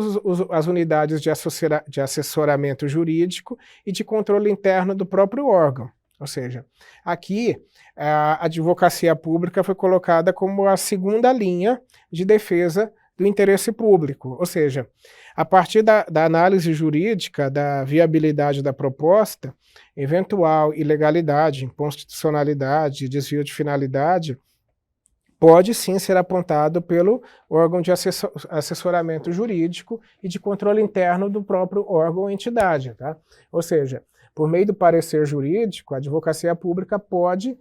as unidades de assessoramento jurídico e de controle interno do próprio órgão. Ou seja, aqui a advocacia pública foi colocada como a segunda linha de defesa do interesse público. Ou seja, a partir da análise jurídica da viabilidade da proposta, eventual ilegalidade, inconstitucionalidade, desvio de finalidade, pode sim ser apontado pelo órgão de assessoramento jurídico e de controle interno do próprio órgão ou entidade. Tá? Ou seja, por meio do parecer jurídico, a advocacia pública pode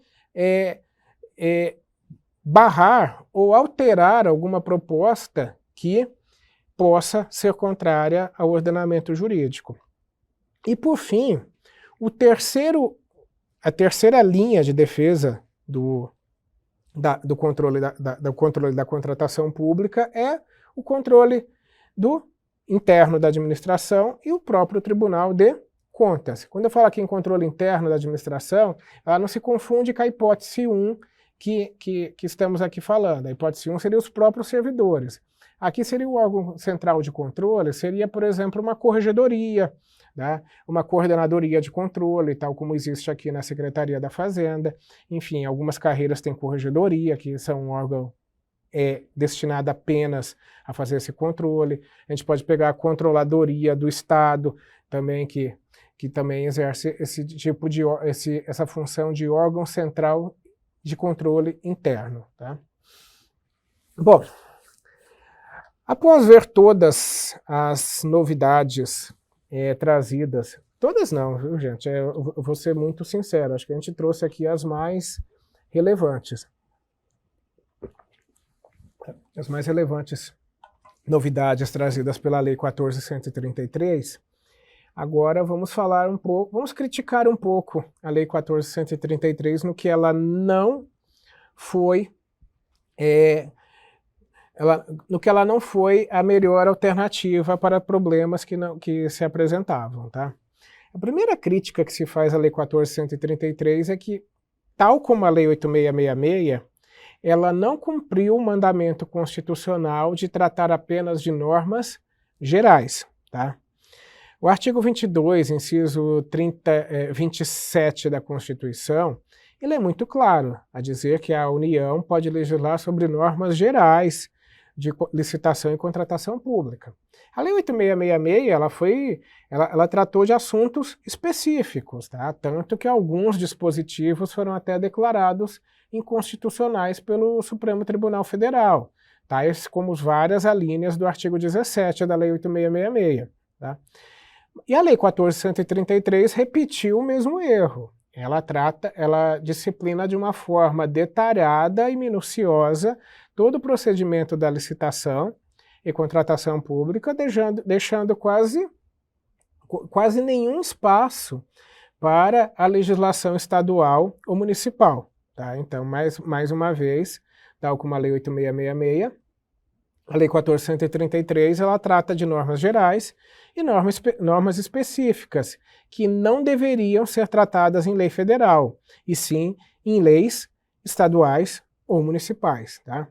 barrar ou alterar alguma proposta que possa ser contrária ao ordenamento jurídico. E, por fim, a terceira linha de defesa do controle da contratação pública é o controle interno da administração e o próprio Tribunal de Contas. Quando eu falo aqui em controle interno da administração, ela não se confunde com a hipótese 1 que estamos aqui falando. A hipótese 1 seria os próprios servidores. Aqui seria o órgão central de controle, seria, por exemplo, uma corregedoria, né? Uma coordenadoria de controle, tal como existe aqui na Secretaria da Fazenda. Enfim, algumas carreiras têm corregedoria, que são um órgão destinado apenas a fazer esse controle. A gente pode pegar a controladoria do Estado, também que que também exerce esse tipo de, essa função de órgão central de controle interno. Tá? Bom, após ver todas as novidades trazidas, todas não, viu, gente? Eu vou ser muito sincero, acho que a gente trouxe aqui as mais relevantes. As mais relevantes novidades trazidas pela Lei 14.133. Agora vamos falar um pouco, vamos criticar um pouco a Lei 14.133 no que ela não foi, no que ela não foi a melhor alternativa para problemas que se apresentavam. Tá? A primeira crítica que se faz à Lei 14.133 é que, tal como a Lei 8.666, ela não cumpriu o mandamento constitucional de tratar apenas de normas gerais. Tá? O artigo 22, inciso 27 da Constituição, ele é muito claro a dizer que a União pode legislar sobre normas gerais de licitação e contratação pública. A Lei 8.666, ela tratou de assuntos específicos, tá? Tanto que alguns dispositivos foram até declarados inconstitucionais pelo Supremo Tribunal Federal, tais como várias alíneas do artigo 17 da Lei 8.666. Tá? E a Lei 14.133 repetiu o mesmo erro. Ela disciplina de uma forma detalhada e minuciosa todo o procedimento da licitação e contratação pública, deixando quase nenhum espaço para a legislação estadual ou municipal. Tá? Então, mais uma vez, tal como a Lei 8.666, a Lei 14.133 ela trata de normas gerais e normas específicas, que não deveriam ser tratadas em lei federal, e sim em leis estaduais ou municipais. Tá?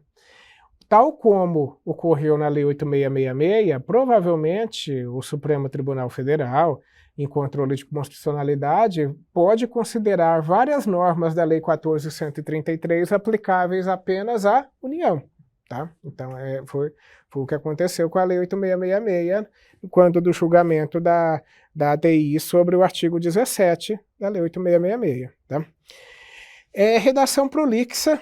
Tal como ocorreu na Lei 8.666, provavelmente o Supremo Tribunal Federal, em controle de constitucionalidade, pode considerar várias normas da Lei 14.133 aplicáveis apenas à União. Tá? Então, foi o que aconteceu com a Lei 8.666, quando do julgamento da ADI sobre o artigo 17 da Lei 8.666. Tá? Redação prolixa,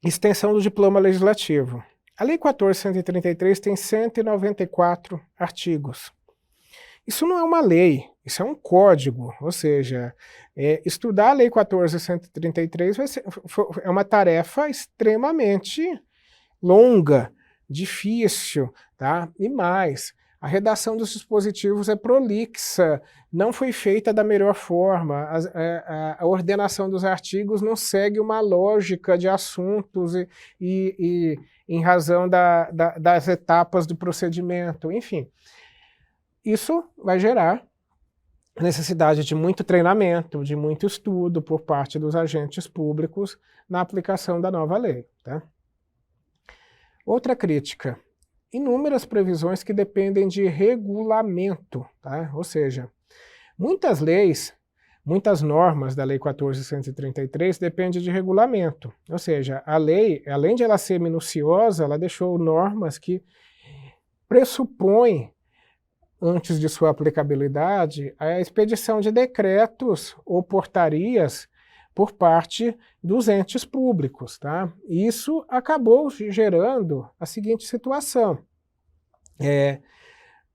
extensão do diploma legislativo. A Lei 14.133 tem 194 artigos. Isso não é uma lei, isso é um código, ou seja, estudar a Lei 14.133 é uma tarefa extremamente longa, difícil, tá? E mais, a redação dos dispositivos é prolixa, não foi feita da melhor forma, a ordenação dos artigos não segue uma lógica de assuntos e em razão das etapas do procedimento, enfim. Isso vai gerar necessidade de muito treinamento, de muito estudo por parte dos agentes públicos na aplicação da nova lei. Tá? Outra crítica, inúmeras previsões que dependem de regulamento, tá? Ou seja, muitas leis, muitas normas da Lei 14.133 dependem de regulamento, ou seja, a lei, além de ela ser minuciosa, ela deixou normas que pressupõem, antes de sua aplicabilidade, a expedição de decretos ou portarias por parte dos entes públicos. Tá? Isso acabou gerando a seguinte situação.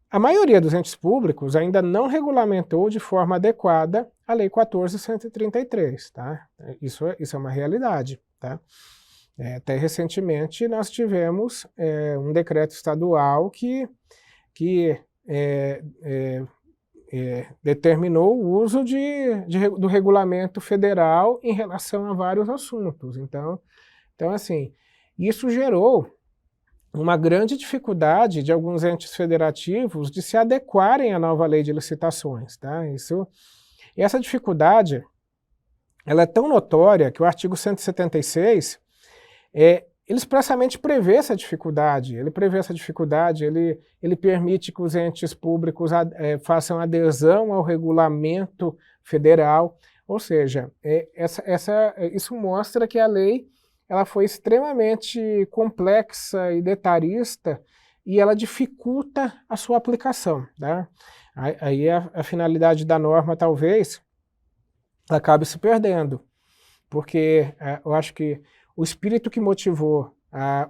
A maioria dos entes públicos ainda não regulamentou de forma adequada a Lei 14.133. Tá? Isso é uma realidade. Tá? Até recentemente nós tivemos um decreto estadual que determinou o uso do regulamento federal em relação a vários assuntos. Então assim, isso gerou uma grande dificuldade de alguns entes federativos de se adequarem à nova lei de licitações. Tá? E essa dificuldade ela é tão notória que o artigo 176 ele expressamente prevê essa dificuldade, ele permite que os entes públicos façam adesão ao regulamento federal, ou seja, isso mostra que a lei ela foi extremamente complexa e detalhista e ela dificulta a sua aplicação, tá? Aí a finalidade da norma talvez acabe se perdendo, porque eu acho que o espírito que motivou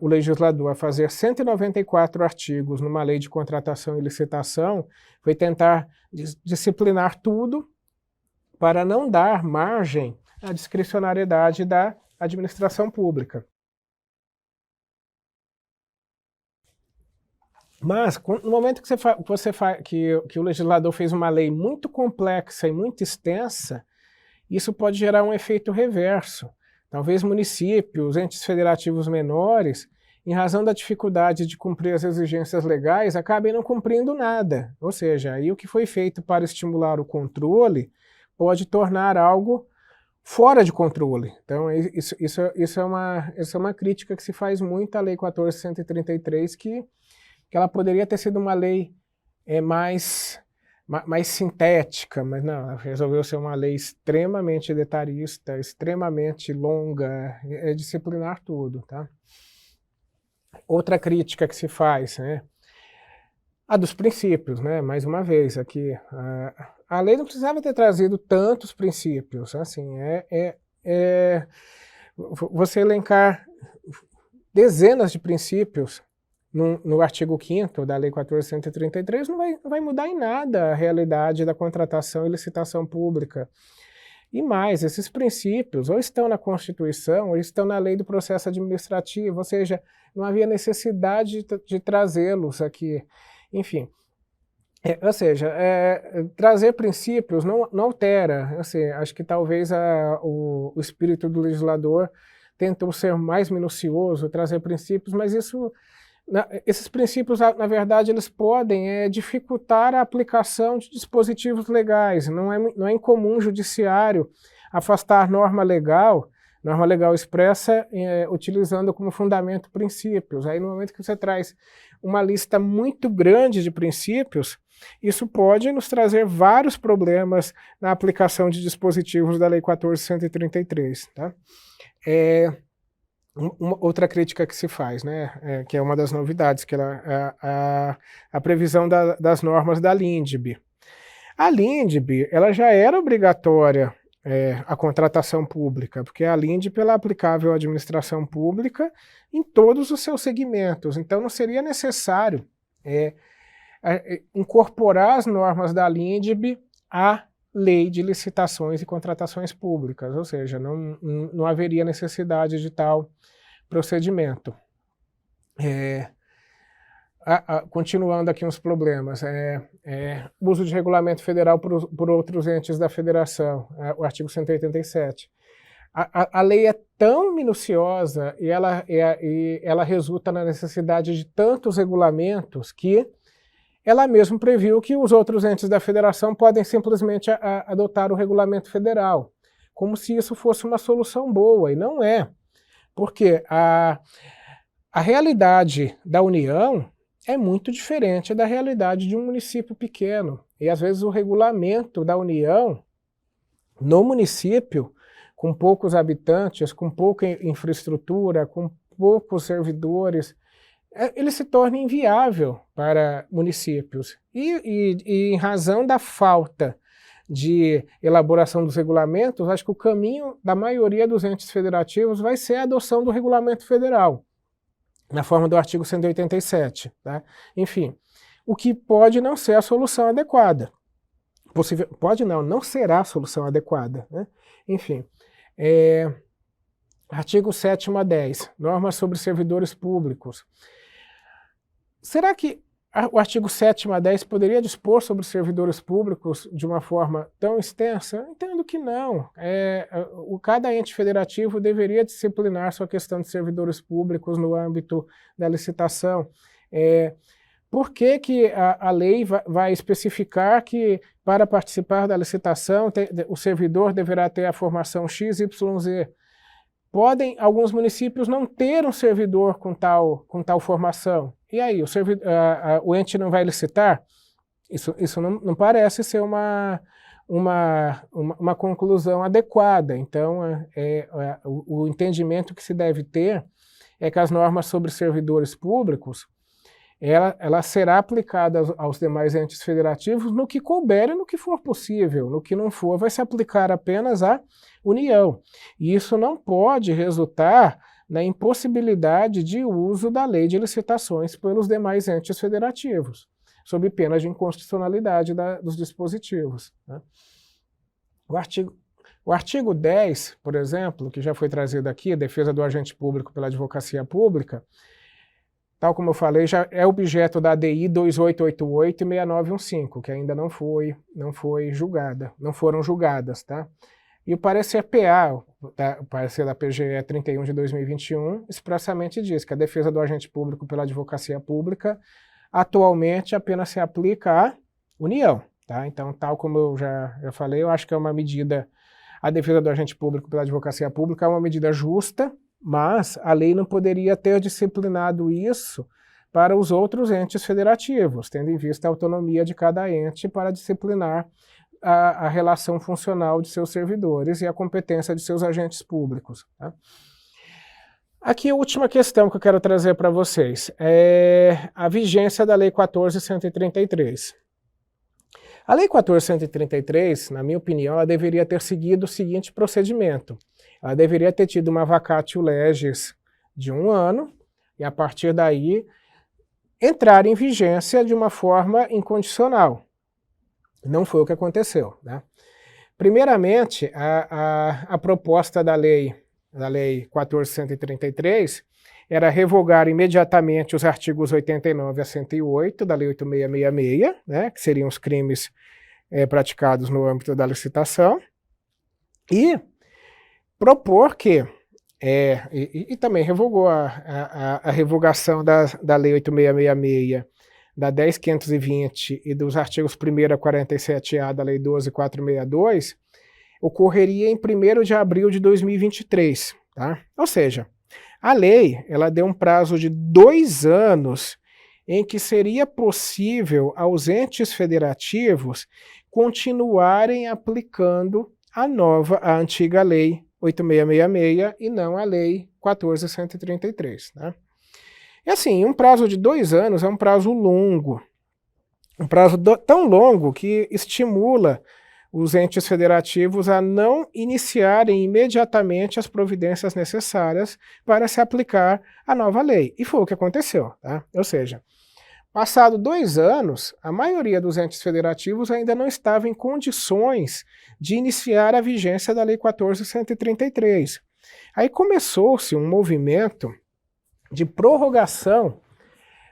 o legislador a fazer 194 artigos numa lei de contratação e licitação foi tentar disciplinar tudo para não dar margem à discricionariedade da administração pública. Mas, no momento que o legislador fez uma lei muito complexa e muito extensa, isso pode gerar um efeito reverso. Talvez municípios, entes federativos menores, em razão da dificuldade de cumprir as exigências legais, acabem não cumprindo nada. Ou seja, aí o que foi feito para estimular o controle pode tornar algo fora de controle. Então, isso é uma crítica que se faz muito à Lei 14.133, que ela poderia ter sido uma lei mais sintética, mas não, ela resolveu ser uma lei extremamente detalhista, extremamente longa, disciplinar tudo, tá? Outra crítica que se faz, né, a dos princípios, né, mais uma vez, aqui, a lei não precisava ter trazido tantos princípios, assim, você elencar dezenas de princípios no artigo 5º da Lei 14.133 não vai mudar em nada a realidade da contratação e licitação pública. E mais, esses princípios ou estão na Constituição ou estão na Lei do Processo Administrativo, ou seja, não havia necessidade de trazê-los aqui. Enfim, ou seja, trazer princípios não altera. Assim, acho que talvez o espírito do legislador tentou ser mais minucioso, trazer princípios, mas esses princípios, na verdade, eles podem dificultar a aplicação de dispositivos legais. Não é incomum o judiciário afastar norma legal expressa, utilizando como fundamento princípios. Aí, no momento que você traz uma lista muito grande de princípios, isso pode nos trazer vários problemas na aplicação de dispositivos da Lei 14.133. Tá? Outra crítica que se faz, né, que é uma das novidades, que a previsão das normas da LINDB. A LINDB ela já era obrigatória a contratação pública, porque a LINDB ela é aplicável à administração pública em todos os seus segmentos, então não seria necessário incorporar as normas da LINDB à Lei de Licitações e Contratações Públicas, ou seja, não haveria necessidade de tal procedimento. Continuando aqui uns problemas, uso de regulamento federal por outros entes da federação, o artigo 187. A lei é tão minuciosa e ela resulta na necessidade de tantos regulamentos que ela mesmo previu que os outros entes da federação podem simplesmente adotar o regulamento federal, como se isso fosse uma solução boa, e não é. Porque a realidade da União é muito diferente da realidade de um município pequeno. E às vezes o regulamento da União, no município, com poucos habitantes, com pouca infraestrutura, com poucos servidores, ele se torna inviável para municípios. E em razão da falta de elaboração dos regulamentos, acho que o caminho da maioria dos entes federativos vai ser a adoção do regulamento federal, na forma do artigo 187. Tá? Enfim, o que pode não ser a solução adequada. Pode não será a solução adequada. Né? Enfim, artigo 7º a 10, normas sobre servidores públicos. Será que o artigo 7º a 10 poderia dispor sobre os servidores públicos de uma forma tão extensa? Eu entendo que não. Cada ente federativo deveria disciplinar sua questão de servidores públicos no âmbito da licitação. Por que a lei vai especificar que, para participar da licitação, o servidor deverá ter a formação XYZ? Podem alguns municípios não ter um servidor com tal formação. E aí, o ente não vai licitar? Isso não parece ser uma conclusão adequada. Então, o entendimento que se deve ter é que as normas sobre servidores públicos ela será aplicada aos demais entes federativos no que couber e no que for possível. No que não for, vai se aplicar apenas à União. E isso não pode resultar na impossibilidade de uso da lei de licitações pelos demais entes federativos, sob pena de inconstitucionalidade dos dispositivos, né? O artigo 10, por exemplo, que já foi trazido aqui, defesa do agente público pela advocacia pública, tal como eu falei, já é objeto da ADI 2888 e 6915, que ainda não foi julgada, não foram julgadas, tá? E o parecer PA, o parecer da PGE 31 de 2021, expressamente diz que a defesa do agente público pela advocacia pública atualmente apenas se aplica à União, tá? Então, tal como eu já falei, eu acho que é uma medida, a defesa do agente público pela advocacia pública é uma medida justa, mas a lei não poderia ter disciplinado isso para os outros entes federativos, tendo em vista a autonomia de cada ente para disciplinar a relação funcional de seus servidores e a competência de seus agentes públicos, tá? Aqui a última questão que eu quero trazer para vocês é a vigência da Lei 14.133. A Lei 14.133, na minha opinião, ela deveria ter seguido o seguinte procedimento. Ela deveria ter tido uma vacatio legis de 1 ano e, a partir daí, entrar em vigência de uma forma incondicional. Não foi o que aconteceu, né? Primeiramente, a proposta da Lei 14.133 era revogar imediatamente os artigos 89 a 108 da Lei 8.666, né, que seriam os crimes praticados no âmbito da licitação, e propor que, e também revogou a revogação da Lei 8.666, da 10.520 e dos artigos 1º a 47A da Lei 12.462, ocorreria em 1º de abril de 2023, tá? Ou seja, a lei ela deu um prazo de 2 anos em que seria possível aos entes federativos continuarem aplicando a antiga Lei 8.666 e não a Lei 14.133, né? E assim, um prazo de 2 anos é um prazo longo, um prazo tão longo que estimula os entes federativos a não iniciarem imediatamente as providências necessárias para se aplicar a nova lei. E foi o que aconteceu, tá? Ou seja, passado 2 anos, a maioria dos entes federativos ainda não estava em condições de iniciar a vigência da Lei 14.133. Aí começou-se um movimento de prorrogação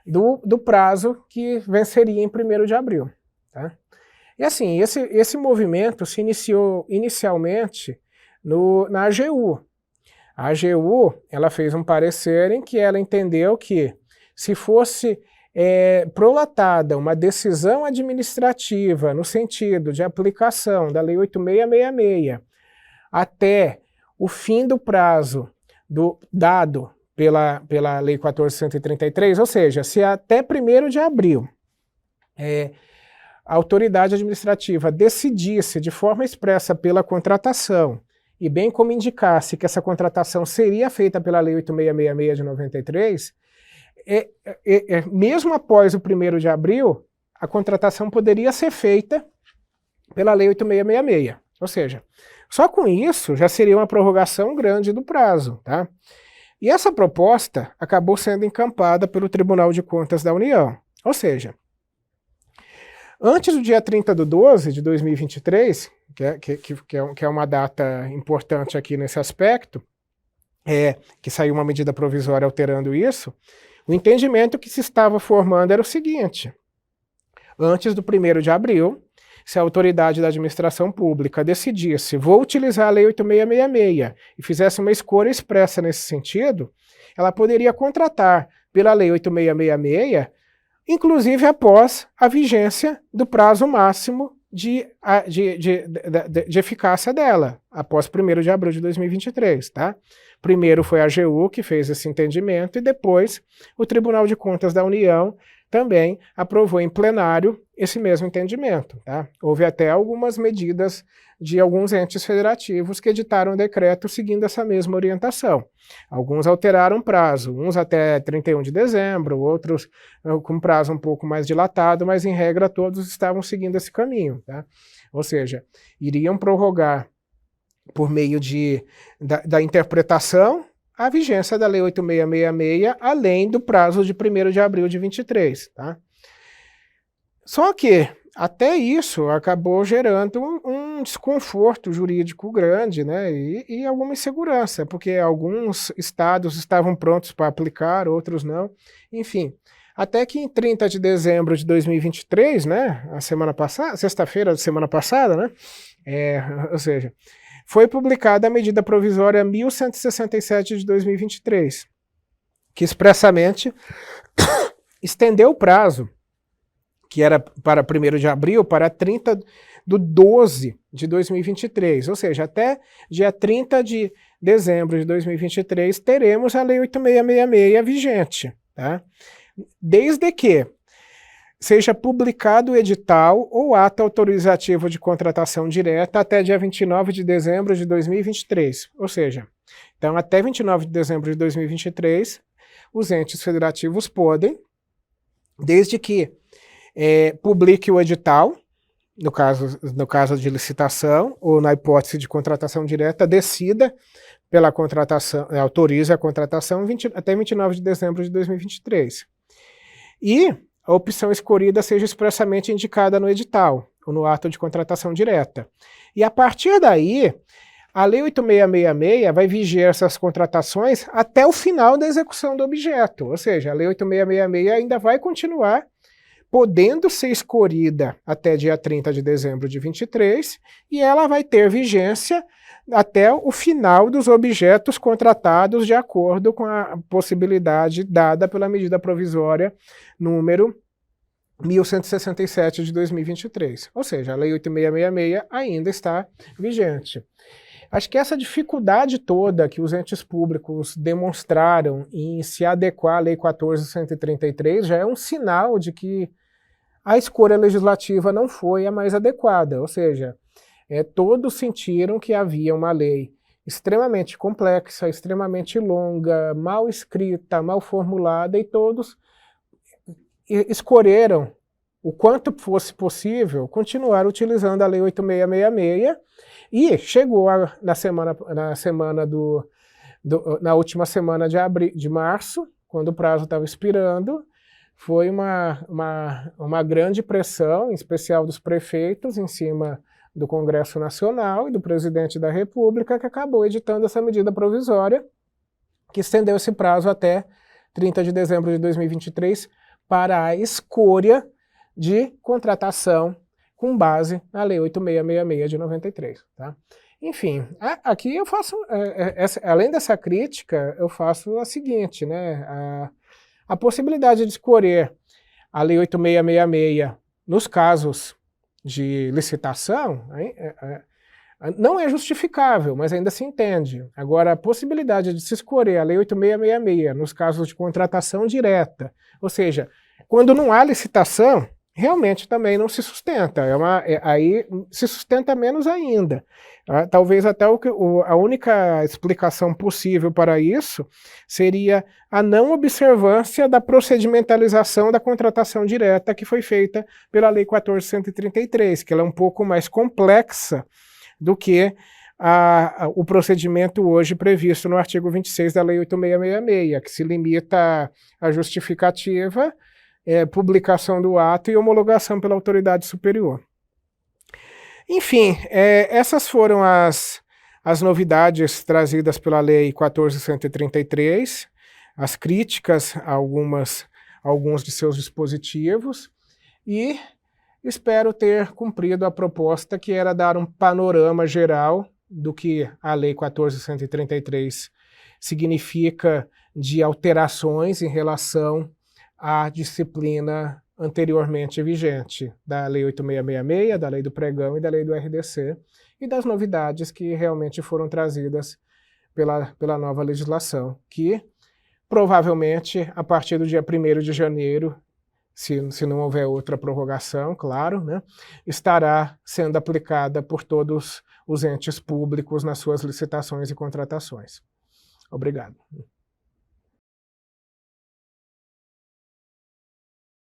do prazo que venceria em 1º de abril, tá? E assim, esse movimento se iniciou inicialmente na AGU. A AGU ela fez um parecer em que ela entendeu que se fosse prolatada uma decisão administrativa no sentido de aplicação da Lei 8.666 até o fim do prazo dado pela Lei 14.133, ou seja, se até 1º de abril a autoridade administrativa decidisse de forma expressa pela contratação, e bem como indicasse que essa contratação seria feita pela Lei 8.666 de 93, mesmo após o 1º de abril, a contratação poderia ser feita pela Lei 8.666. Ou seja, só com isso já seria uma prorrogação grande do prazo, tá? E essa proposta acabou sendo encampada pelo Tribunal de Contas da União. Ou seja, antes do dia 30/12 de 2023, que é uma data importante aqui nesse aspecto, que saiu uma medida provisória alterando isso, o entendimento que se estava formando era o seguinte: antes do 1º de abril, se a autoridade da administração pública decidisse, vou utilizar a Lei 8.666 e fizesse uma escolha expressa nesse sentido, ela poderia contratar pela Lei 8.666, inclusive após a vigência do prazo máximo de eficácia dela, após 1º de abril de 2023, tá? Primeiro foi a AGU que fez esse entendimento e depois o Tribunal de Contas da União também aprovou em plenário esse mesmo entendimento. Tá? Houve até algumas medidas de alguns entes federativos que editaram decreto seguindo essa mesma orientação. Alguns alteraram prazo, uns até 31 de dezembro, outros com prazo um pouco mais dilatado, mas em regra todos estavam seguindo esse caminho. Tá? Ou seja, iriam prorrogar por meio da interpretação a vigência da Lei 8666, além do prazo de 1º de abril de 23. Tá? Só que até isso acabou gerando um desconforto jurídico grande, né, e alguma insegurança, porque alguns estados estavam prontos para aplicar, outros não. Enfim, até que em 30 de dezembro de 2023, né, a semana passada, sexta-feira da semana passada, né, ou seja, foi publicada a medida provisória 1167 de 2023, que expressamente estendeu o prazo, que era para 1º de abril, para 30 de 12 de 2023, ou seja, até dia 30 de dezembro de 2023 teremos a Lei 8666 vigente, tá? Desde que seja publicado o edital ou ato autorizativo de contratação direta até dia 29 de dezembro de 2023, ou seja, então até 29 de dezembro de 2023, os entes federativos podem, desde que publique o edital, no caso de licitação, ou na hipótese de contratação direta, decida pela contratação, autorize a contratação até 29 de dezembro de 2023. E a opção escolhida seja expressamente indicada no edital, ou no ato de contratação direta. E a partir daí, a Lei 8666 vai vigiar essas contratações até o final da execução do objeto, ou seja, a Lei 8666 ainda vai continuar podendo ser escolhida até dia 30 de dezembro de 23, e ela vai ter vigência até o final dos objetos contratados de acordo com a possibilidade dada pela medida provisória número 1167 de 2023. Ou seja, a Lei 8666 ainda está vigente. Acho que essa dificuldade toda que os entes públicos demonstraram em se adequar à Lei 14.133 já é um sinal de que a escolha legislativa não foi a mais adequada, ou seja, todos sentiram que havia uma lei extremamente complexa, extremamente longa, mal escrita, mal formulada, e todos escolheram, o quanto fosse possível, continuar utilizando a Lei 8666, e chegou na última semana de março, quando o prazo estava expirando, foi uma grande pressão, em especial dos prefeitos, em cima do Congresso Nacional e do presidente da República, que acabou editando essa medida provisória, que estendeu esse prazo até 30 de dezembro de 2023 para a escolha de contratação com base na Lei 8666 de 93. Tá? Enfim, aqui eu faço, além dessa crítica, eu faço a seguinte, né? A possibilidade de escolher a Lei 8666 nos casos de licitação não é justificável, mas ainda se entende. Agora, a possibilidade de se escolher a Lei 8666 nos casos de contratação direta, ou seja, quando não há licitação, realmente também não se sustenta, aí se sustenta menos ainda. Talvez até a única explicação possível para isso seria a não observância da procedimentalização da contratação direta que foi feita pela Lei 14.133, que ela é um pouco mais complexa do que o procedimento hoje previsto no artigo 26 da Lei 8666, que se limita à justificativa, publicação do ato e homologação pela autoridade superior. Enfim, essas foram as novidades trazidas pela Lei 14.133, as críticas a alguns de seus dispositivos, e espero ter cumprido a proposta, que era dar um panorama geral do que a Lei 14.133 significa de alterações em relação à disciplina anteriormente vigente da Lei 8666, da Lei do Pregão e da Lei do RDC, e das novidades que realmente foram trazidas pela nova legislação, que provavelmente, a partir do dia 1º de janeiro, se não houver outra prorrogação, claro, né, estará sendo aplicada por todos os entes públicos nas suas licitações e contratações. Obrigado.